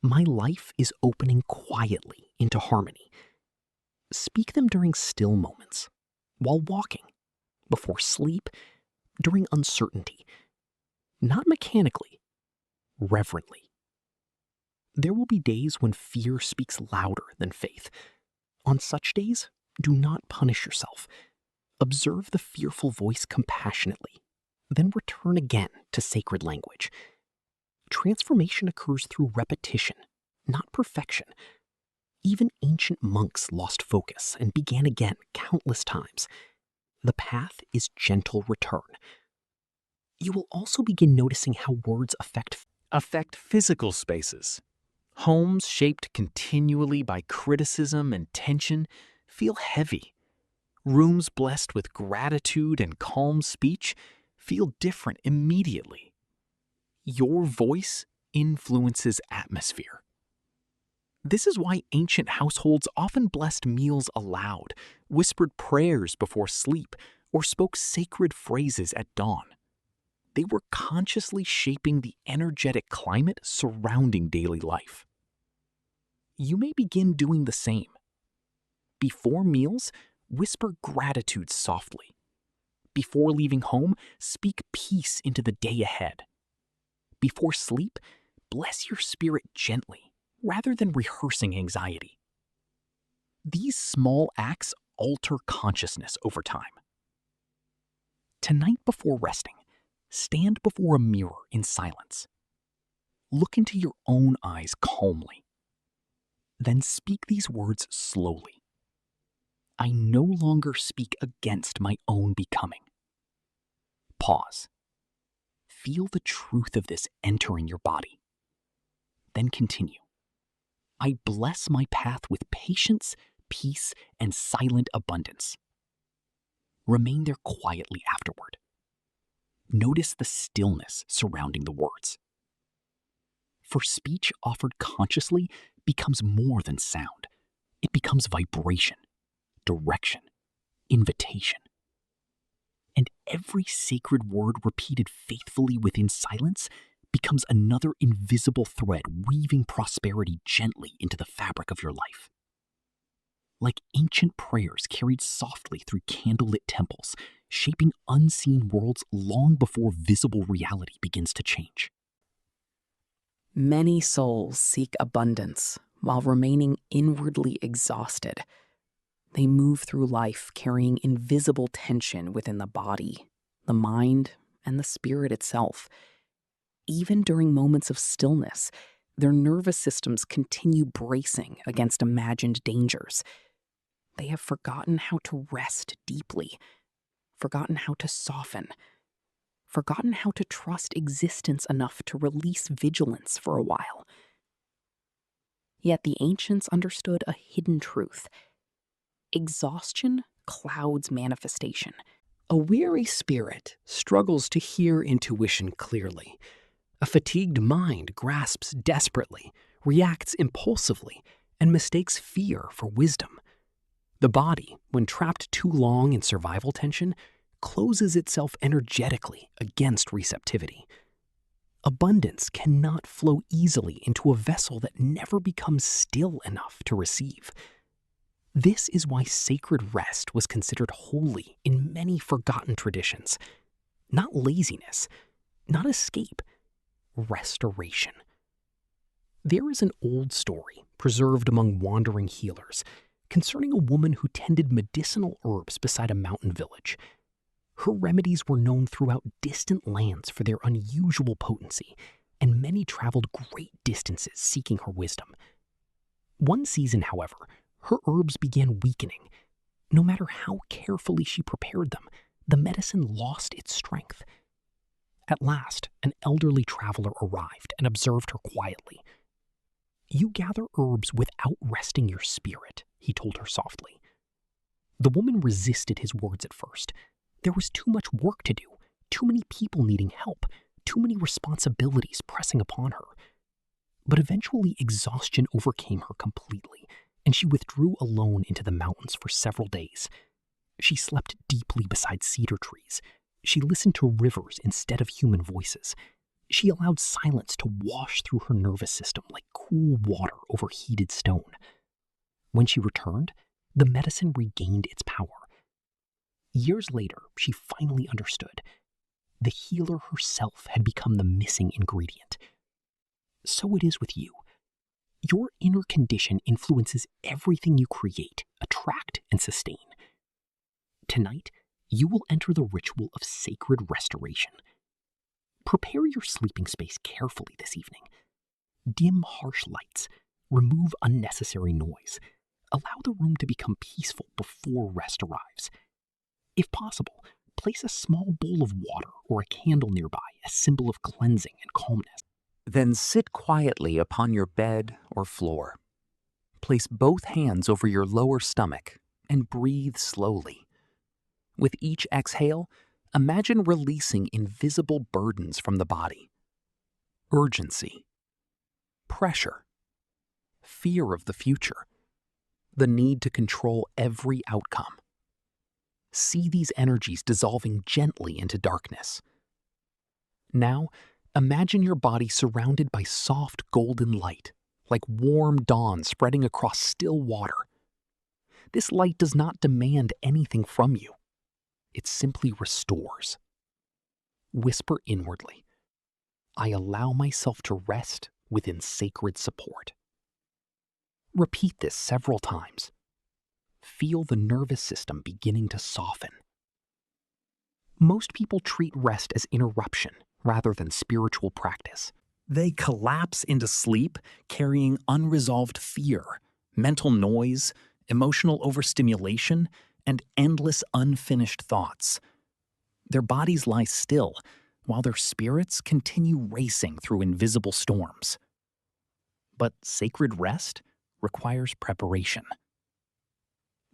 My life is opening quietly into harmony. Speak them during still moments, while walking, before sleep, during uncertainty. Not mechanically, reverently. There will be days when fear speaks louder than faith. On such days, do not punish yourself. Observe the fearful voice compassionately, then return again to sacred language. Transformation occurs through repetition, not perfection. Even ancient monks lost focus and began again countless times. The path is gentle return. You will also begin noticing how words affect physical spaces. Homes shaped continually by criticism and tension feel heavy. Rooms blessed with gratitude and calm speech feel different immediately. Your voice influences atmosphere. This is why ancient households often blessed meals aloud, whispered prayers before sleep, or spoke sacred phrases at dawn. They were consciously shaping the energetic climate surrounding daily life. You may begin doing the same. Before meals, whisper gratitude softly. Before leaving home, speak peace into the day ahead. Before sleep, bless your spirit gently, rather than rehearsing anxiety. These small acts alter consciousness over time. Tonight before resting, stand before a mirror in silence. Look into your own eyes calmly. Then speak these words slowly. I no longer speak against my own becoming. Pause. Feel the truth of this entering your body. Then continue. I bless my path with patience, peace, and silent abundance. Remain there quietly afterward. Notice the stillness surrounding the words. For speech offered consciously becomes more than sound. It becomes vibration, direction, invitation. And every sacred word repeated faithfully within silence becomes another invisible thread weaving prosperity gently into the fabric of your life. Like ancient prayers carried softly through candlelit temples, shaping unseen worlds long before visible reality begins to change. Many souls seek abundance while remaining inwardly exhausted. They move through life carrying invisible tension within the body, the mind, and the spirit itself. Even during moments of stillness, their nervous systems continue bracing against imagined dangers. They have forgotten how to rest deeply, forgotten how to soften, forgotten how to trust existence enough to release vigilance for a while. Yet the ancients understood a hidden truth. Exhaustion clouds manifestation. A weary spirit struggles to hear intuition clearly. A fatigued mind grasps desperately, reacts impulsively, and mistakes fear for wisdom. The body, when trapped too long in survival tension, closes itself energetically against receptivity. Abundance cannot flow easily into a vessel that never becomes still enough to receive. This is why sacred rest was considered holy in many forgotten traditions. Not laziness, not escape, restoration. There is an old story preserved among wandering healers concerning a woman who tended medicinal herbs beside a mountain village. Her remedies were known throughout distant lands for their unusual potency, and many traveled great distances seeking her wisdom. One season, however, her herbs began weakening. No matter how carefully she prepared them, the medicine lost its strength. At last, an elderly traveler arrived and observed her quietly. "You gather herbs without resting your spirit," he told her softly. The woman resisted his words at first. There was too much work to do, too many people needing help, too many responsibilities pressing upon her. But eventually exhaustion overcame her completely, and she withdrew alone into the mountains for several days. She slept deeply beside cedar trees. She listened to rivers instead of human voices. She allowed silence to wash through her nervous system like cool water over heated stone. When she returned, the medicine regained its power. Years later, she finally understood. The healer herself had become the missing ingredient. So it is with you. Your inner condition influences everything you create, attract, and sustain. Tonight, you will enter the ritual of sacred restoration. Prepare your sleeping space carefully this evening. Dim harsh lights. Remove unnecessary noise. Allow the room to become peaceful before rest arrives. If possible, place a small bowl of water or a candle nearby, a symbol of cleansing and calmness. Then sit quietly upon your bed or floor. Place both hands over your lower stomach and breathe slowly. With each exhale, imagine releasing invisible burdens from the body. Urgency, pressure, fear of the future, the need to control every outcome. See these energies dissolving gently into darkness. Now, imagine your body surrounded by soft golden light, like warm dawn spreading across still water. This light does not demand anything from you. It simply restores. Whisper inwardly, "I allow myself to rest within sacred support." Repeat this several times. Feel the nervous system beginning to soften. Most people treat rest as interruption rather than spiritual practice. They collapse into sleep carrying unresolved fear, mental noise, emotional overstimulation, and endless unfinished thoughts. Their bodies lie still, while their spirits continue racing through invisible storms. But sacred rest requires preparation.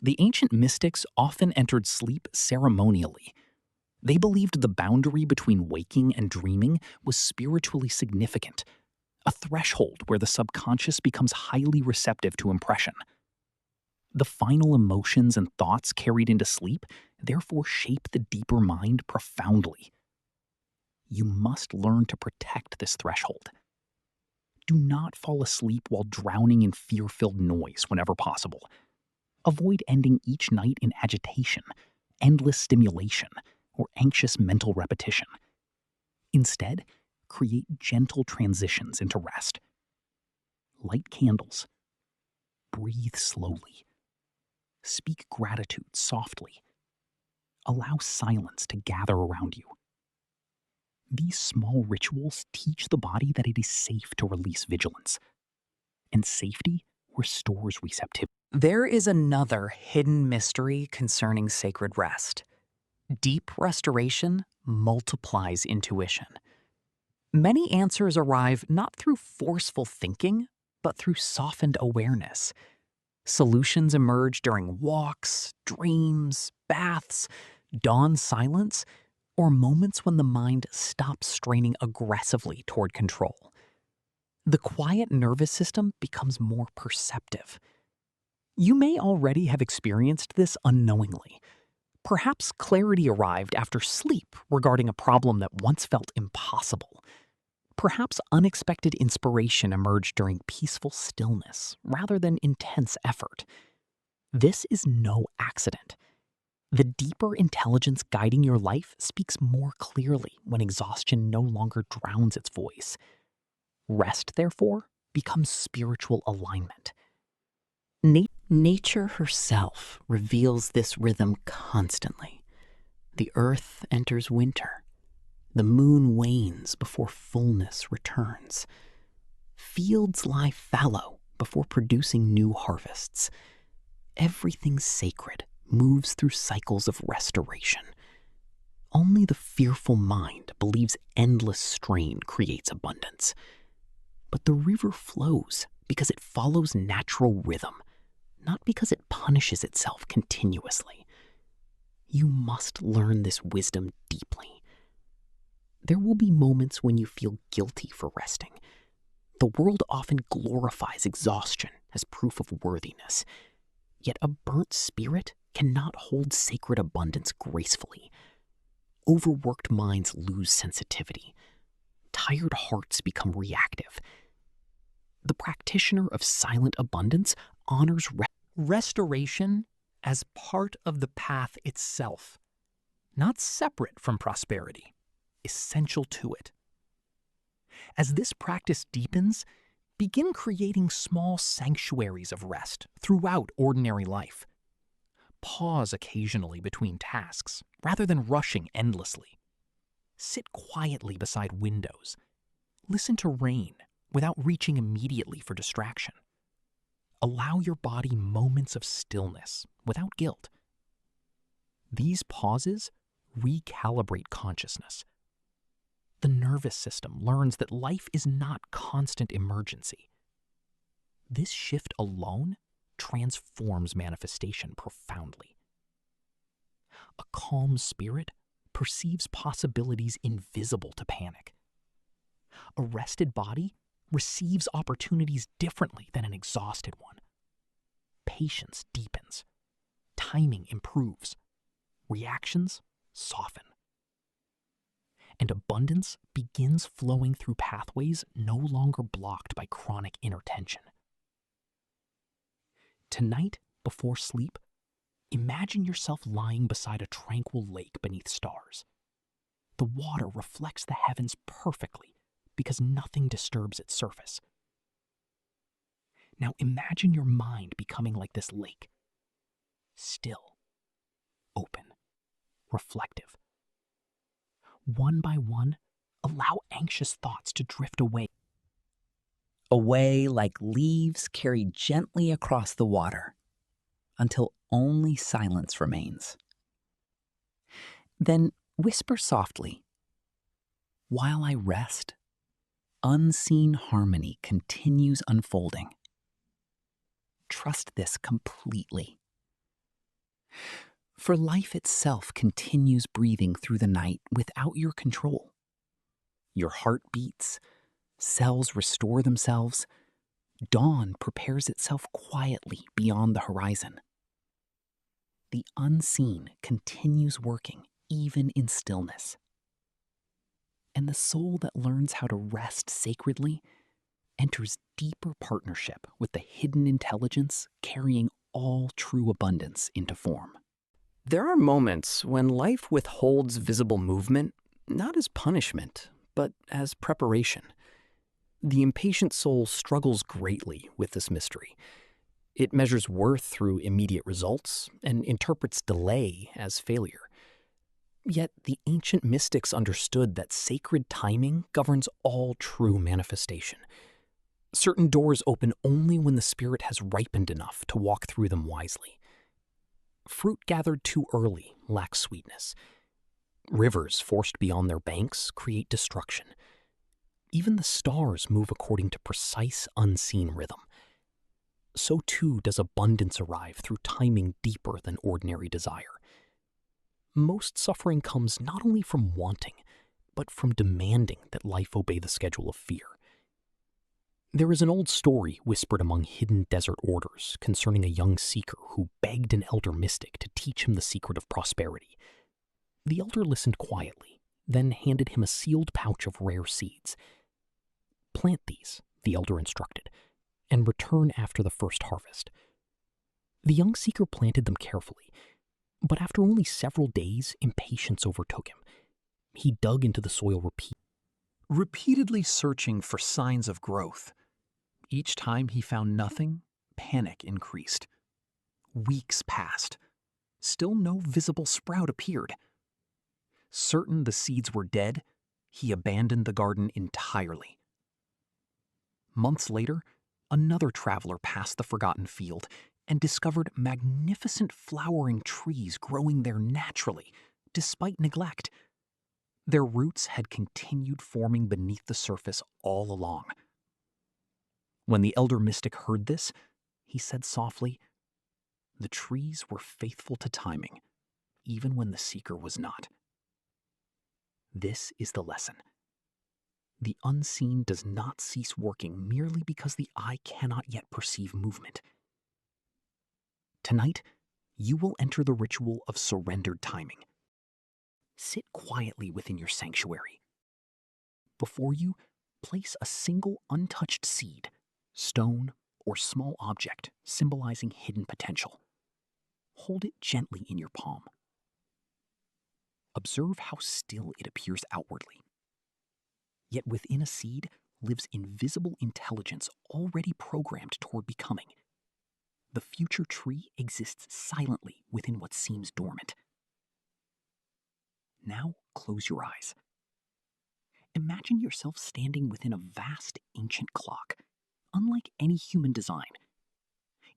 The ancient mystics often entered sleep ceremonially. They believed the boundary between waking and dreaming was spiritually significant, a threshold where the subconscious becomes highly receptive to impression. The final emotions and thoughts carried into sleep therefore shape the deeper mind profoundly. You must learn to protect this threshold. Do not fall asleep while drowning in fear-filled noise whenever possible. Avoid ending each night in agitation, endless stimulation, or anxious mental repetition. Instead, create gentle transitions into rest. Light candles. Breathe slowly. Speak gratitude softly. Allow silence to gather around you. These small rituals teach the body that it is safe to release vigilance, and safety restores receptivity. There is another hidden mystery concerning sacred rest. Deep restoration multiplies intuition. Many answers arrive not through forceful thinking, but through softened awareness. Solutions emerge during walks, dreams, baths, dawn silence, or moments when the mind stops straining aggressively toward control. The quiet nervous system becomes more perceptive. You may already have experienced this unknowingly. Perhaps clarity arrived after sleep regarding a problem that once felt impossible. Perhaps unexpected inspiration emerged during peaceful stillness rather than intense effort. This is no accident. The deeper intelligence guiding your life speaks more clearly when exhaustion no longer drowns its voice. Rest, therefore, becomes spiritual alignment. Nature herself reveals this rhythm constantly. The earth enters winter. The moon wanes before fullness returns. Fields lie fallow before producing new harvests. Everything sacred moves through cycles of restoration. Only the fearful mind believes endless strain creates abundance. But the river flows because it follows natural rhythm, not because it punishes itself continuously. You must learn this wisdom deeply. There will be moments when you feel guilty for resting. The world often glorifies exhaustion as proof of worthiness. Yet a burnt spirit cannot hold sacred abundance gracefully. Overworked minds lose sensitivity. Tired hearts become reactive. The practitioner of silent abundance honors Restoration as part of the path itself, not separate from prosperity, essential to it. As this practice deepens, begin creating small sanctuaries of rest throughout ordinary life. Pause occasionally between tasks, rather than rushing endlessly. Sit quietly beside windows. Listen to rain without reaching immediately for distraction. Allow your body moments of stillness without guilt. These pauses recalibrate consciousness. The nervous system learns that life is not constant emergency. This shift alone transforms manifestation profoundly. A calm spirit perceives possibilities invisible to panic. A rested body receives opportunities differently than an exhausted one. Patience deepens. Timing improves. Reactions soften. And abundance begins flowing through pathways no longer blocked by chronic inner tension. Tonight, before sleep, imagine yourself lying beside a tranquil lake beneath stars. The water reflects the heavens perfectly because nothing disturbs its surface. Now imagine your mind becoming like this lake. Still, open, reflective. One by one, allow anxious thoughts to drift away. Away like leaves carried gently across the water, until only silence remains. Then whisper softly, "While I rest, unseen harmony continues unfolding." Trust this completely. For life itself continues breathing through the night without your control. Your heart beats, cells restore themselves, dawn prepares itself quietly beyond the horizon. The unseen continues working even in stillness. And the soul that learns how to rest sacredly enters deeper partnership with the hidden intelligence carrying all true abundance into form. There are moments when life withholds visible movement, not as punishment, but as preparation. The impatient soul struggles greatly with this mystery. It measures worth through immediate results and interprets delay as failure. Yet the ancient mystics understood that sacred timing governs all true manifestation. Certain doors open only when the spirit has ripened enough to walk through them wisely. Fruit gathered too early lacks sweetness. Rivers forced beyond their banks create destruction. Even the stars move according to precise, unseen rhythm. So too does abundance arrive through timing deeper than ordinary desire. Most suffering comes not only from wanting, but from demanding that life obey the schedule of fear. There is an old story whispered among hidden desert orders concerning a young seeker who begged an elder mystic to teach him the secret of prosperity. The elder listened quietly, then handed him a sealed pouch of rare seeds. "Plant these," the elder instructed, "and return after the first harvest." The young seeker planted them carefully, but after only several days, impatience overtook him. He dug into the soil repeatedly searching for signs of growth. Each time he found nothing, panic increased. Weeks passed. Still no visible sprout appeared. Certain the seeds were dead, he abandoned the garden entirely. Months later, another traveler passed the forgotten field and discovered magnificent flowering trees growing there naturally, despite neglect. Their roots had continued forming beneath the surface all along. When the elder mystic heard this, he said softly, "The trees were faithful to timing, even when the seeker was not." This is the lesson. The unseen does not cease working merely because the eye cannot yet perceive movement. Tonight, you will enter the ritual of surrendered timing. Sit quietly within your sanctuary. Before you, place a single untouched seed, stone, or small object symbolizing hidden potential. Hold it gently in your palm. Observe how still it appears outwardly. Yet within a seed lives invisible intelligence already programmed toward becoming. The future tree exists silently within what seems dormant. Now close your eyes. Imagine yourself standing within a vast ancient clock, unlike any human design.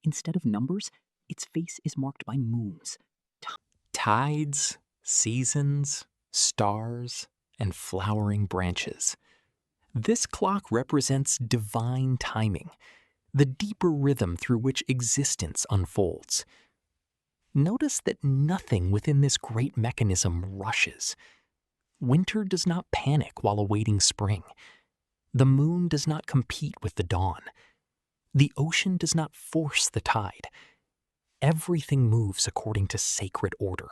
Instead of numbers, its face is marked by moons, Tides, seasons, stars, and flowering branches. This clock represents divine timing, the deeper rhythm through which existence unfolds. Notice that nothing within this great mechanism rushes. Winter does not panic while awaiting spring. The moon does not compete with the dawn. The ocean does not force the tide. Everything moves according to sacred order.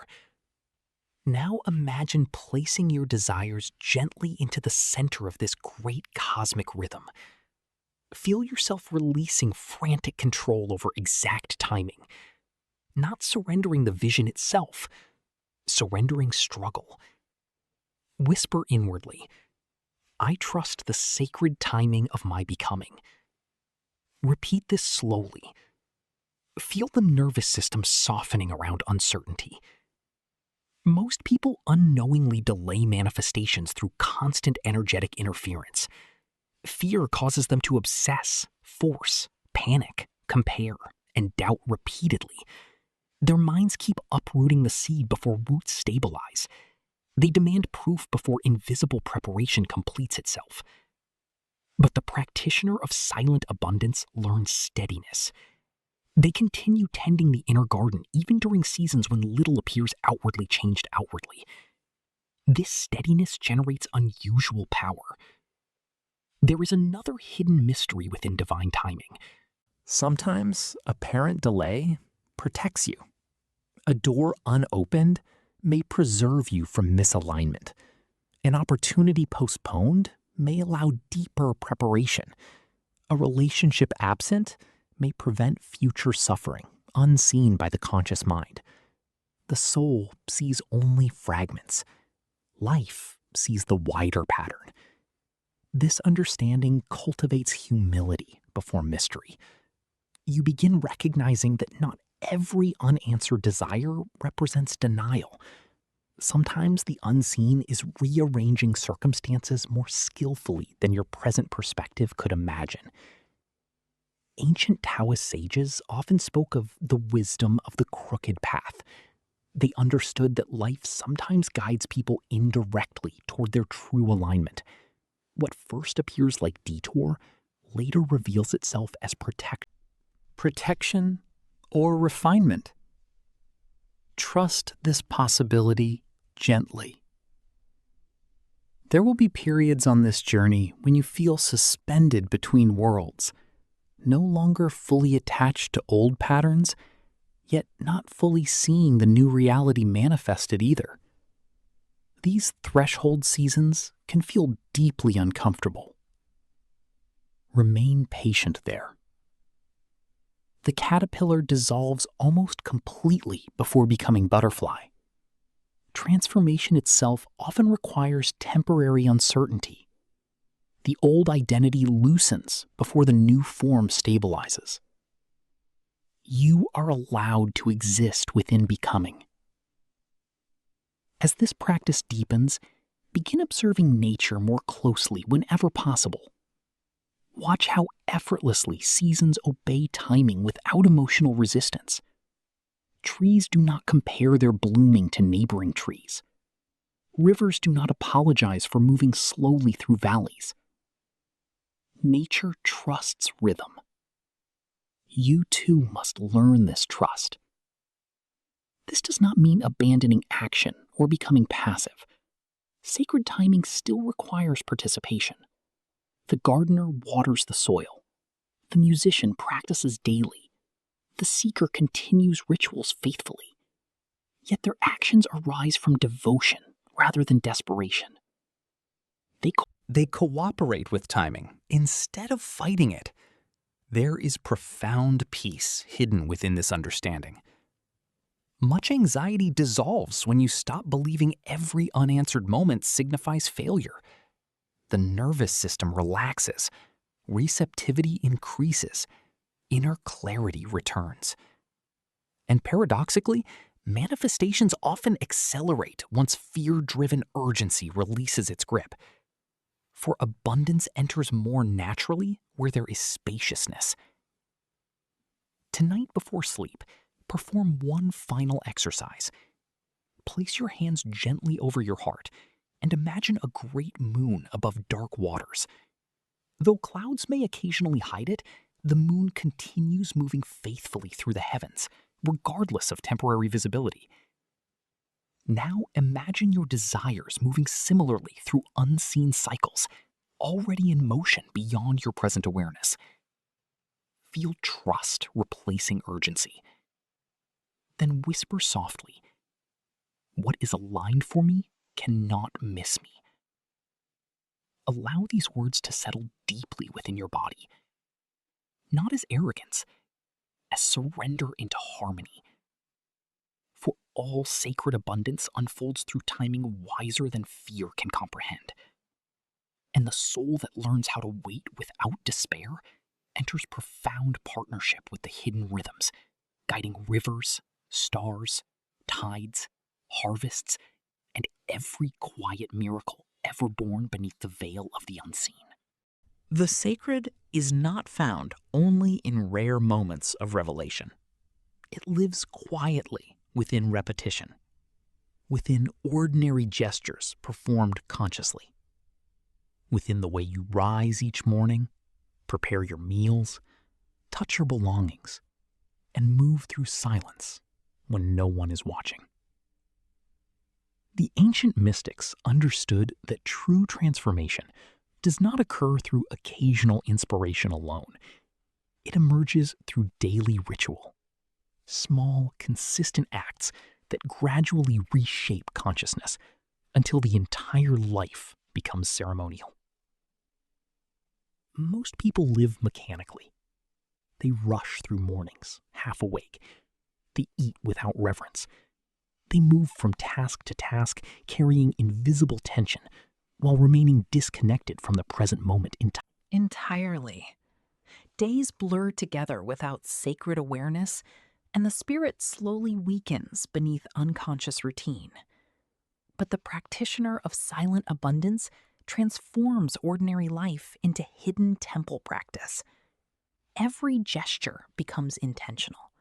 Now imagine placing your desires gently into the center of this great cosmic rhythm. Feel yourself releasing frantic control over exact timing, not surrendering the vision itself, surrendering struggle. Whisper inwardly, "I trust the sacred timing of my becoming." Repeat this slowly. Feel the nervous system softening around uncertainty. Most people unknowingly delay manifestations through constant energetic interference. Fear causes them to obsess, force, panic, compare, and doubt repeatedly. Their minds keep uprooting the seed before roots stabilize. They demand proof before invisible preparation completes itself. But the practitioner of silent abundance learns steadiness. They continue tending the inner garden even during seasons when little appears outwardly changed outwardly. This steadiness generates unusual power. There is another hidden mystery within divine timing. Sometimes apparent delay protects you. A door unopened may preserve you from misalignment. An opportunity postponed may allow deeper preparation. A relationship absent may prevent future suffering, unseen by the conscious mind. The soul sees only fragments. Life sees the wider pattern. This understanding cultivates humility before mystery. You begin recognizing that not every unanswered desire represents denial. Sometimes the unseen is rearranging circumstances more skillfully than your present perspective could imagine. Ancient Taoist sages often spoke of the wisdom of the crooked path. They understood that life sometimes guides people indirectly toward their true alignment. What first appears like detour later reveals itself as protection or refinement. Trust this possibility gently. There will be periods on this journey when you feel suspended between worlds, no longer fully attached to old patterns, yet not fully seeing the new reality manifested either. These threshold seasons can feel deeply uncomfortable. Remain patient there. The caterpillar dissolves almost completely before becoming butterfly. Transformation itself often requires temporary uncertainty. The old identity loosens before the new form stabilizes. You are allowed to exist within becoming. As this practice deepens, begin observing nature more closely whenever possible. Watch how effortlessly seasons obey timing without emotional resistance. Trees do not compare their blooming to neighboring trees. Rivers do not apologize for moving slowly through valleys. Nature trusts rhythm. You too must learn this trust. This does not mean abandoning action or becoming passive. Sacred timing still requires participation. The gardener waters the soil. The musician practices daily. The seeker continues rituals faithfully. Yet their actions arise from devotion rather than desperation. They cooperate with timing instead of fighting it. There is profound peace hidden within this understanding. Much anxiety dissolves when you stop believing every unanswered moment signifies failure. The nervous system relaxes, receptivity increases, inner clarity returns. And paradoxically, manifestations often accelerate once fear-driven urgency releases its grip. For abundance enters more naturally where there is spaciousness. Tonight before sleep, perform one final exercise. Place your hands gently over your heart and imagine a great moon above dark waters. Though clouds may occasionally hide it, the moon continues moving faithfully through the heavens, regardless of temporary visibility. Now imagine your desires moving similarly through unseen cycles, already in motion beyond your present awareness. Feel trust replacing urgency. Then whisper softly, "What is aligned for me cannot miss me." Allow these words to settle deeply within your body, not as arrogance, as surrender into harmony. For all sacred abundance unfolds through timing wiser than fear can comprehend. And the soul that learns how to wait without despair enters profound partnership with the hidden rhythms, guiding rivers, stars, tides, harvests, and every quiet miracle ever born beneath the veil of the unseen. The sacred is not found only in rare moments of revelation. It lives quietly within repetition, within ordinary gestures performed consciously, within the way you rise each morning, prepare your meals, touch your belongings, and move through silence when no one is watching. The ancient mystics understood that true transformation does not occur through occasional inspiration alone. It emerges through daily ritual, small, consistent acts that gradually reshape consciousness until the entire life becomes ceremonial. Most people live mechanically. They rush through mornings, half awake. They eat without reverence. They move from task to task, carrying invisible tension, while remaining disconnected from the present moment in time. Entirely. Days blur together without sacred awareness, and the spirit slowly weakens beneath unconscious routine. But the practitioner of silent abundance transforms ordinary life into hidden temple practice. Every gesture becomes intentional.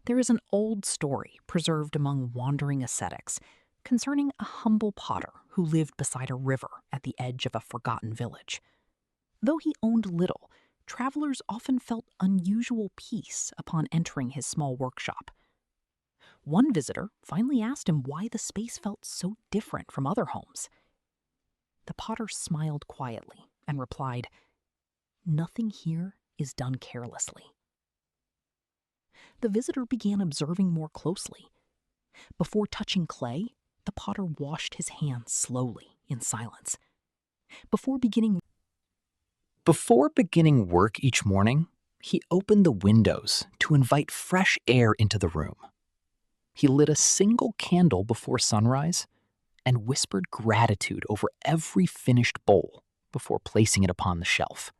There is an old story preserved among wandering ascetics concerning a humble potter who lived beside a river at the edge of a forgotten village. Though he owned little, travelers often felt unusual peace upon entering his small workshop. One visitor finally asked him why the space felt so different from other homes. The potter smiled quietly and replied, "Nothing here is done carelessly." The visitor began observing more closely. Before touching clay, the potter washed his hands slowly in silence. Before beginning work each morning, he opened the windows to invite fresh air into the room. He lit a single candle before sunrise and whispered gratitude over every finished bowl before placing it upon the shelf.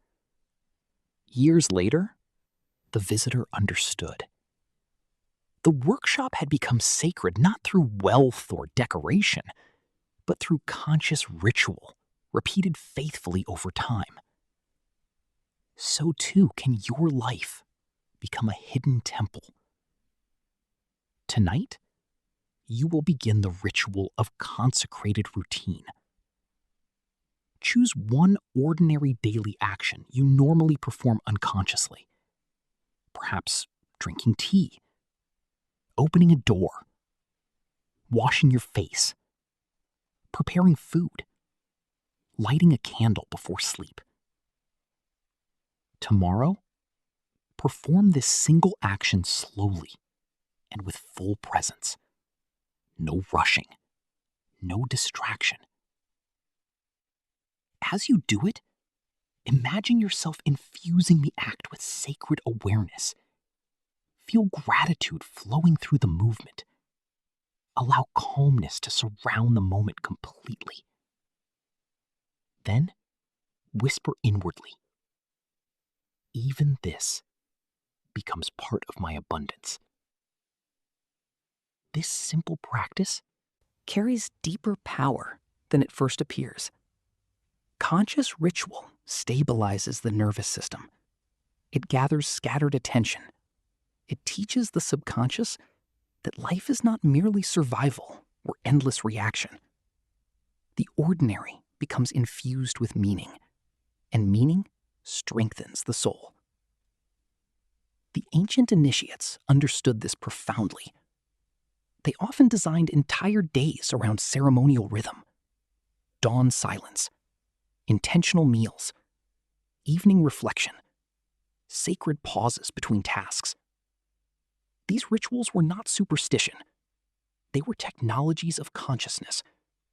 Years later, the visitor understood. The workshop had become sacred not through wealth or decoration, but through conscious ritual, repeated faithfully over time. So too can your life become a hidden temple. Tonight, you will begin the ritual of consecrated routine. Choose one ordinary daily action you normally perform unconsciously. Perhaps drinking tea, opening a door, washing your face, preparing food, lighting a candle before sleep. Tomorrow, perform this single action slowly and with full presence. No rushing, no distraction. As you do it, imagine yourself infusing the act with sacred awareness. Feel gratitude flowing through the movement. Allow calmness to surround the moment completely. Then, whisper inwardly, even this becomes part of my abundance. This simple practice carries deeper power than it first appears. Conscious ritual stabilizes the nervous system. It gathers scattered attention. It teaches the subconscious that life is not merely survival or endless reaction. The ordinary becomes infused with meaning, and meaning strengthens the soul. The ancient initiates understood this profoundly. They often designed entire days around ceremonial rhythm, dawn silence, intentional meals, evening reflection, sacred pauses between tasks. These rituals were not superstition. They were technologies of consciousness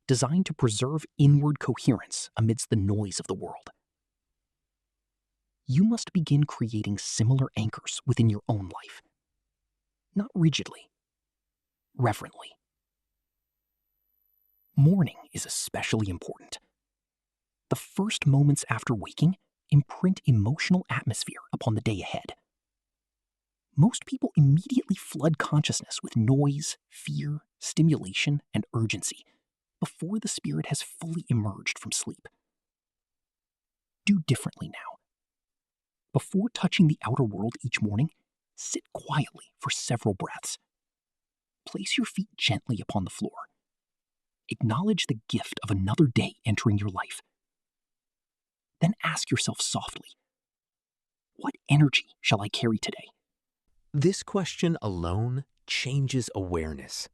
designed to preserve inward coherence amidst the noise of the world. You must begin creating similar anchors within your own life. Not rigidly, reverently. Morning is especially important. The first moments after waking imprint emotional atmosphere upon the day ahead. Most people immediately flood consciousness with noise, fear, stimulation, and urgency before the spirit has fully emerged from sleep. Do differently now. Before touching the outer world each morning, sit quietly for several breaths. Place your feet gently upon the floor. Acknowledge the gift of another day entering your life. Then ask yourself softly, what energy shall I carry today? This question alone changes awareness.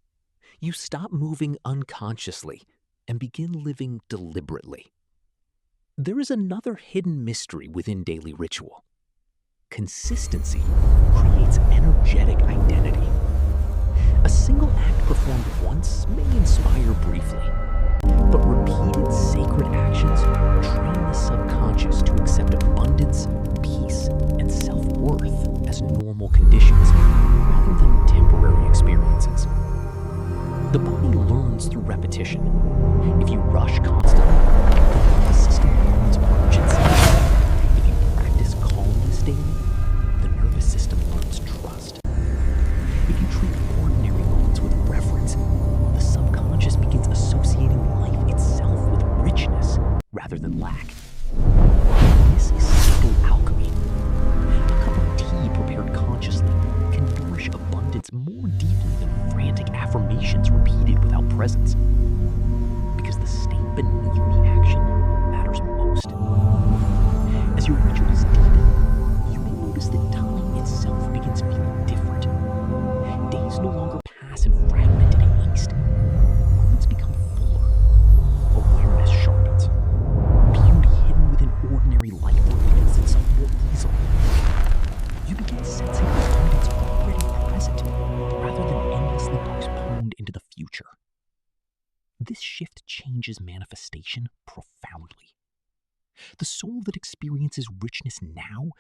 You stop moving unconsciously and begin living deliberately. There is another hidden mystery within daily ritual. Consistency creates energetic identity. A single act performed once may inspire briefly, but repeated sacred actions train the subconscious to accept abundance, peace, and self-worth as normal conditions rather than temporary experiences. The body learns through repetition. If you rush constantly, the nervous system learns urgency. If you practice calmness daily, the nervous system learns trust. If you treat ordinary moments with reverence, the subconscious begins associating life itself with richness rather than lack. This is subtle alchemy. A cup of tea prepared consciously can nourish abundance more deeply than frantic affirmations repeated without presence. Because the state beneath the action matters most. As your rituals deepen, you may notice that time itself begins feeling different. Days no longer pass in fragmented haste. Moments become fuller. Awareness sharpens. Beauty hidden within ordinary life reveals itself more easily. You begin sensing abundance already present, rather than endlessly postponed into the future. This shift changes manifestation profoundly. The soul that experiences richness now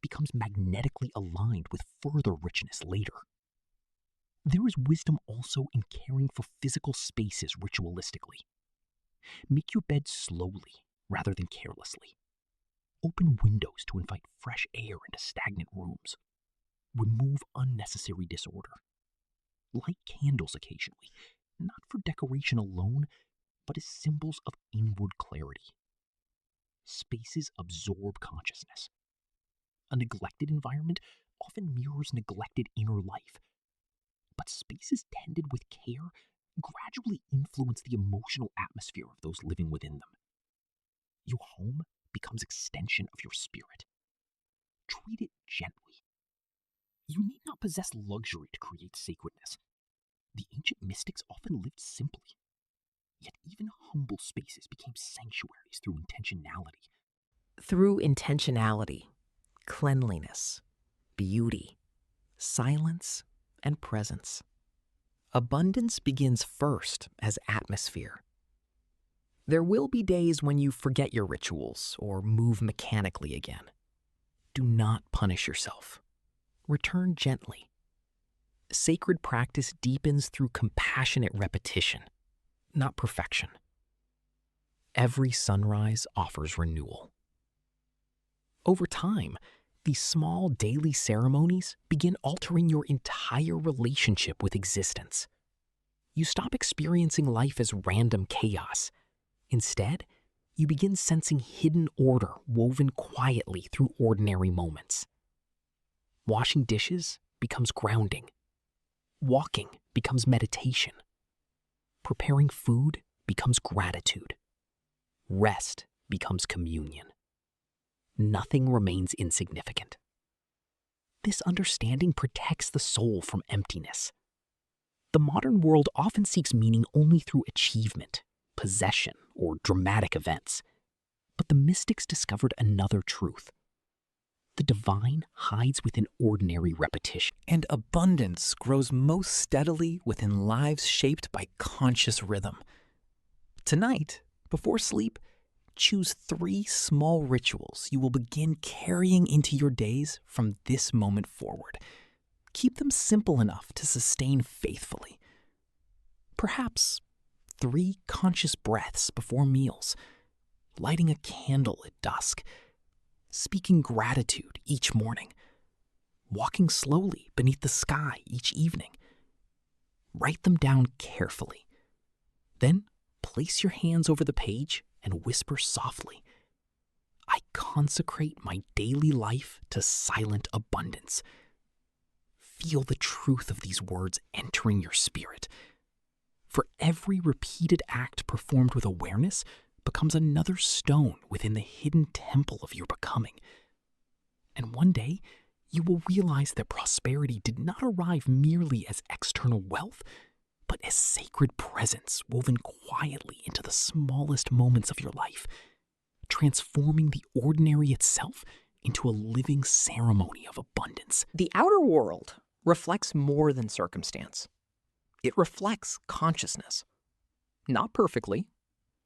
becomes magnetically aligned with further richness later. There is wisdom also in caring for physical spaces ritualistically. Make your bed slowly rather than carelessly. Open windows to invite fresh air into stagnant rooms. Remove unnecessary disorder. Light candles occasionally, not for decoration alone, but as symbols of inward clarity. Spaces absorb consciousness. A neglected environment often mirrors neglected inner life. But spaces tended with care gradually influence the emotional atmosphere of those living within them. Your home becomes extension of your spirit. Treat it gently. You need not possess luxury to create sacredness. The ancient mystics often lived simply. Yet even humble spaces became sanctuaries through intentionality. Through intentionality, cleanliness, beauty, silence, and presence. Abundance begins first as atmosphere. There will be days when you forget your rituals or move mechanically again. Do not punish yourself. Return gently. Sacred practice deepens through compassionate repetition, not perfection. Every sunrise offers renewal. Over time, these small daily ceremonies begin altering your entire relationship with existence. You stop experiencing life as random chaos. Instead, you begin sensing hidden order woven quietly through ordinary moments. Washing dishes becomes grounding. Walking becomes meditation. Preparing food becomes gratitude. Rest becomes communion. Nothing remains insignificant. This understanding protects the soul from emptiness. The modern world often seeks meaning only through achievement, possession, or dramatic events. But the mystics discovered another truth. The divine hides within ordinary repetition. And abundance grows most steadily within lives shaped by conscious rhythm. Tonight, before sleep, choose 3 small rituals you will begin carrying into your days from this moment forward. Keep them simple enough to sustain faithfully. Perhaps 3 conscious breaths before meals, lighting a candle at dusk, speaking gratitude each morning, walking slowly beneath the sky each evening. Write them down carefully. Then place your hands over the page and whisper softly, "I consecrate my daily life to silent abundance." Feel the truth of these words entering your spirit. For every repeated act performed with awareness becomes another stone within the hidden temple of your becoming. And one day, you will realize that prosperity did not arrive merely as external wealth, but as sacred presence woven quietly into the smallest moments of your life, transforming the ordinary itself into a living ceremony of abundance. The outer world reflects more than circumstance. It reflects consciousness. Not perfectly,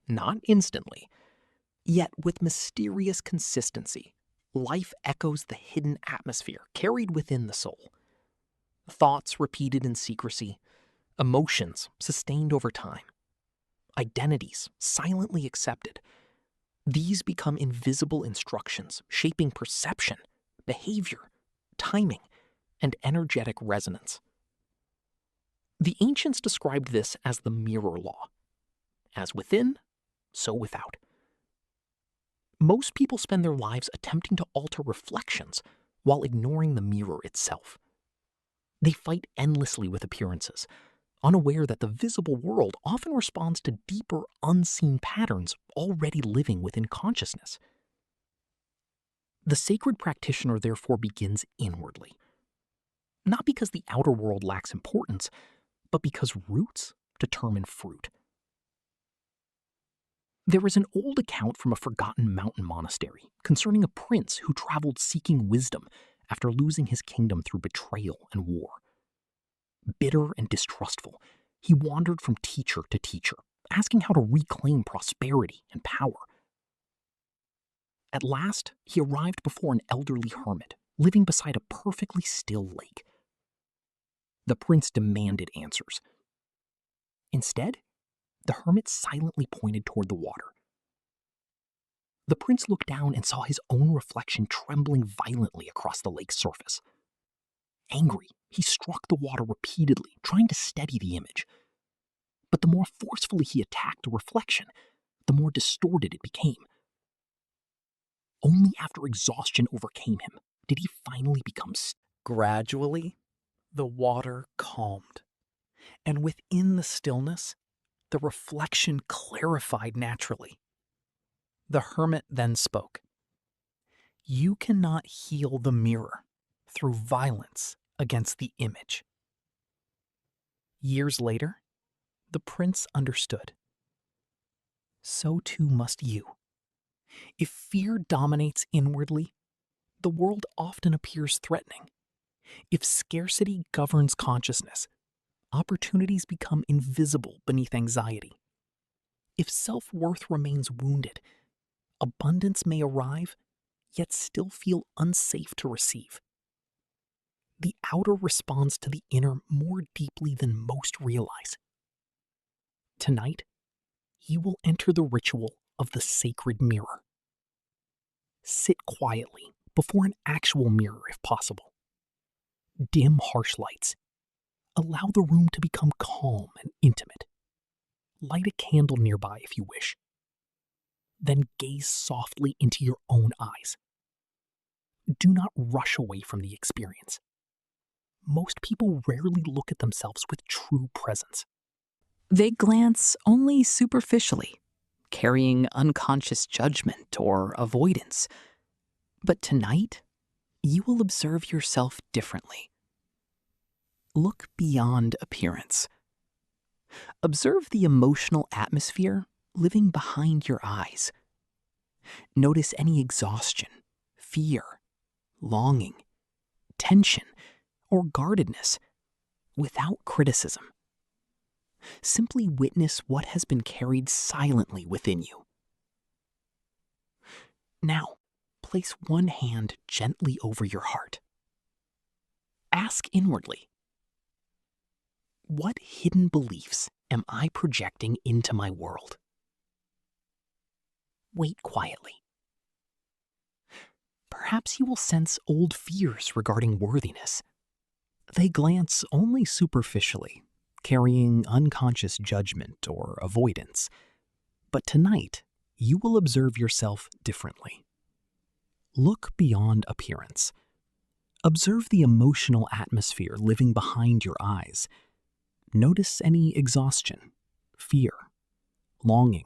not instantly, yet with mysterious consistency, life echoes the hidden atmosphere carried within the soul. Thoughts repeated in secrecy, emotions sustained over time, identities silently accepted. These become invisible instructions, shaping perception, behavior, timing, and energetic resonance. The ancients described this as the mirror law. As within, so without. Most people spend their lives attempting to alter reflections while ignoring the mirror itself. They fight endlessly with appearances, unaware that the visible world often responds to deeper, unseen patterns already living within consciousness. The sacred practitioner therefore begins inwardly, not because the outer world lacks importance, but because roots determine fruit. There is an old account from a forgotten mountain monastery concerning a prince who traveled seeking wisdom after losing his kingdom through betrayal and war. Bitter and distrustful, he wandered from teacher to teacher, asking how to reclaim prosperity and power. At last, he arrived before an elderly hermit living beside a perfectly still lake. The prince demanded answers. Instead, the hermit silently pointed toward the water. The prince looked down and saw his own reflection trembling violently across the lake's surface. Angry, he struck the water repeatedly, trying to steady the image. But the more forcefully he attacked the reflection, the more distorted it became. Only after exhaustion overcame him did he finally become Gradually, The water calmed, and within the stillness, the reflection clarified naturally. The hermit then spoke. You cannot heal the mirror through violence against the image. Years later, the prince understood. So too must you. If fear dominates inwardly, the world often appears threatening. If scarcity governs consciousness, opportunities become invisible beneath anxiety. If self-worth remains wounded, abundance may arrive, yet still feel unsafe to receive. The outer responds to the inner more deeply than most realize. Tonight, you will enter the ritual of the sacred mirror. Sit quietly before an actual mirror if possible. Dim harsh lights. Allow the room to become calm and intimate. Light a candle nearby if you wish. Then gaze softly into your own eyes. Do not rush away from the experience. Most people rarely look at themselves with true presence. They glance only superficially, carrying unconscious judgment or avoidance. But tonight, you will observe yourself differently. Look beyond appearance. Observe the emotional atmosphere living behind your eyes. Notice any exhaustion, fear, longing, tension, or guardedness without criticism. Simply witness what has been carried silently within you. Now, place one hand gently over your heart. Ask inwardly, what hidden beliefs am I projecting into my world? Wait quietly. Perhaps you will sense old fears regarding worthiness. They glance only superficially, carrying unconscious judgment or avoidance. But tonight, you will observe yourself differently. Look beyond appearance. Observe the emotional atmosphere living behind your eyes. Notice any exhaustion, fear, longing,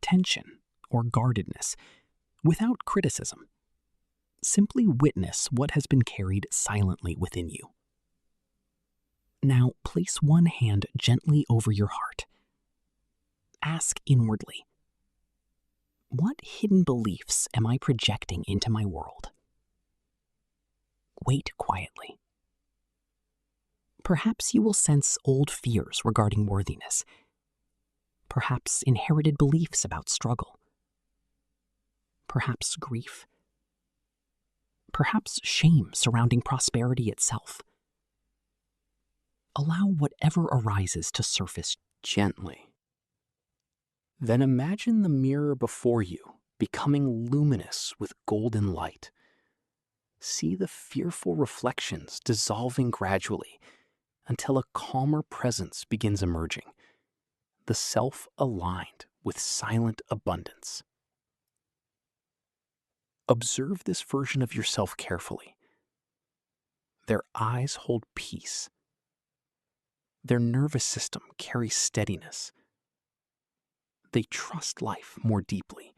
tension, or guardedness without criticism. Simply witness what has been carried silently within you. Now place one hand gently over your heart. Ask inwardly, what hidden beliefs am I projecting into my world? Wait quietly. Perhaps you will sense old fears regarding worthiness. Perhaps inherited beliefs about struggle. Perhaps grief. Perhaps shame surrounding prosperity itself. Allow whatever arises to surface gently. Then imagine the mirror before you becoming luminous with golden light. See the fearful reflections dissolving gradually until a calmer presence begins emerging, the self aligned with silent abundance. Observe this version of yourself carefully. Their eyes hold peace. Their nervous system carries steadiness. They trust life more deeply.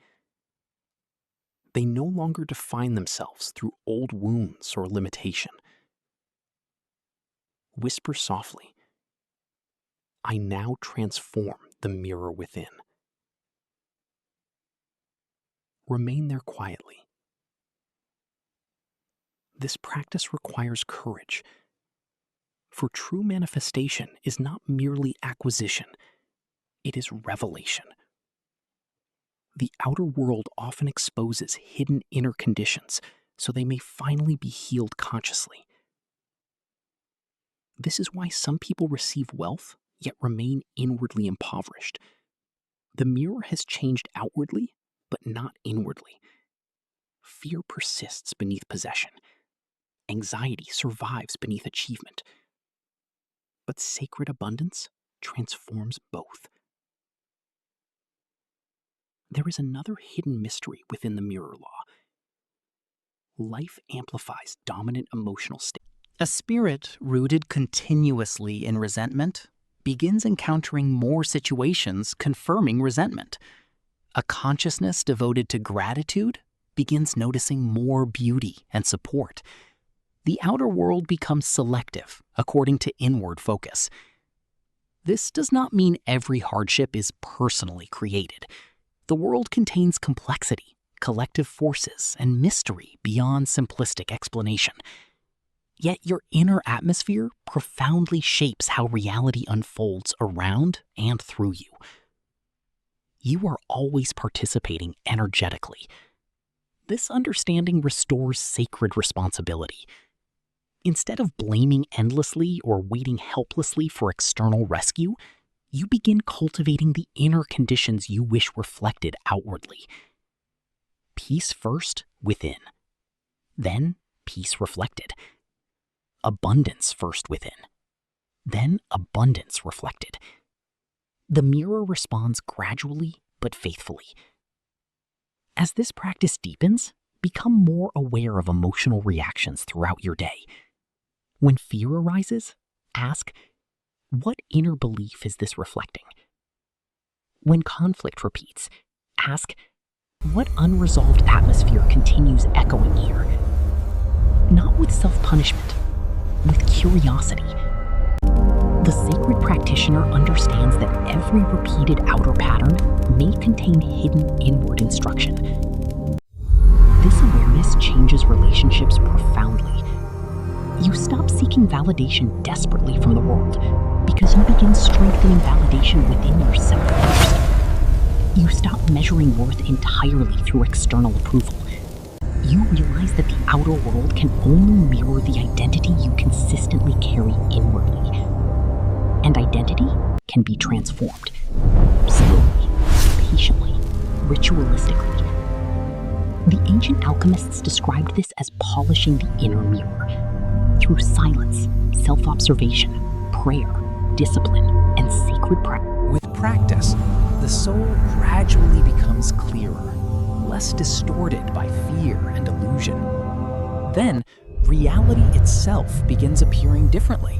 They no longer define themselves through old wounds or limitation. Whisper softly, I now transform the mirror within. Remain there quietly. This practice requires courage, for true manifestation is not merely acquisition, it is revelation. The outer world often exposes hidden inner conditions so they may finally be healed consciously. This is why some people receive wealth yet remain inwardly impoverished. The mirror has changed outwardly, but not inwardly. Fear persists beneath possession. Anxiety survives beneath achievement. But sacred abundance transforms both. There is another hidden mystery within the mirror law. Life amplifies dominant emotional states. A spirit rooted continuously in resentment begins encountering more situations confirming resentment. A consciousness devoted to gratitude begins noticing more beauty and support. The outer world becomes selective according to inward focus. This does not mean every hardship is personally created. The world contains complexity, collective forces, and mystery beyond simplistic explanation. Yet your inner atmosphere profoundly shapes how reality unfolds around and through you. You are always participating energetically. This understanding restores sacred responsibility. Instead of blaming endlessly or waiting helplessly for external rescue, you begin cultivating the inner conditions you wish reflected outwardly. Peace first within, then peace reflected. Abundance first within, then abundance reflected. The mirror responds gradually but faithfully. As this practice deepens, become more aware of emotional reactions throughout your day. When fear arises, ask, what inner belief is this reflecting? When conflict repeats, ask, what unresolved atmosphere continues echoing here? Not with self-punishment, with curiosity. The sacred practitioner understands that every repeated outer pattern may contain hidden inward instruction. This awareness changes relationships profoundly. You stop seeking validation desperately from the world because you begin strengthening validation within yourself first. You stop measuring worth entirely through external approval. You realize that the outer world can only mirror the identity you consistently carry inwardly. And identity can be transformed. Slowly, patiently, ritualistically. The ancient alchemists described this as polishing the inner mirror. Through silence, self-observation, prayer, discipline, and sacred practice. With practice, the soul gradually becomes clearer, less distorted by fear and illusion. Then, reality itself begins appearing differently.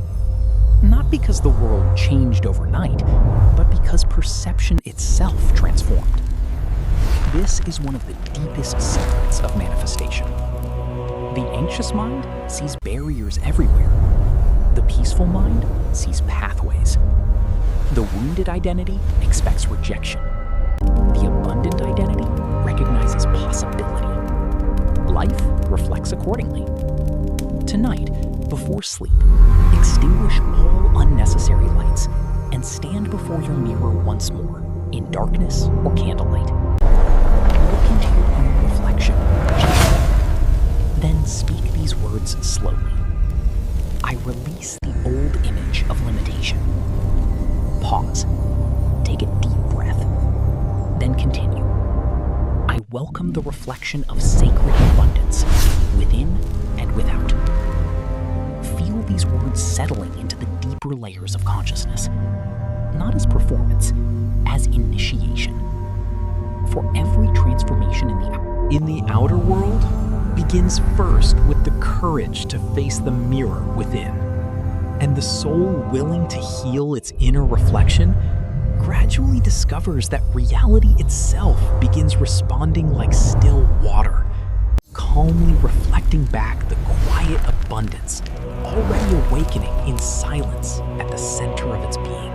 Not because the world changed overnight, but because perception itself transformed. This is one of the deepest secrets of manifestation. The anxious mind sees barriers everywhere. The peaceful mind sees pathways. The wounded identity expects rejection. The abundant identity recognizes possibility. Life reflects accordingly. Tonight, before sleep, extinguish all unnecessary lights and stand before your mirror once more, in darkness or candlelight. Look into your own reflection. Then speak these words slowly. I release the old image of limitation. Pause. Take a deep breath. Then continue. I welcome the reflection of sacred abundance, within and without. Feel these words settling into the deeper layers of consciousness, not as performance, as initiation. For every transformation in the outer world begins first with the courage to face the mirror within. And the soul willing to heal its inner reflection gradually discovers that reality itself begins responding like still water, calmly reflecting back the quiet abundance already awakening in silence at the center of its being.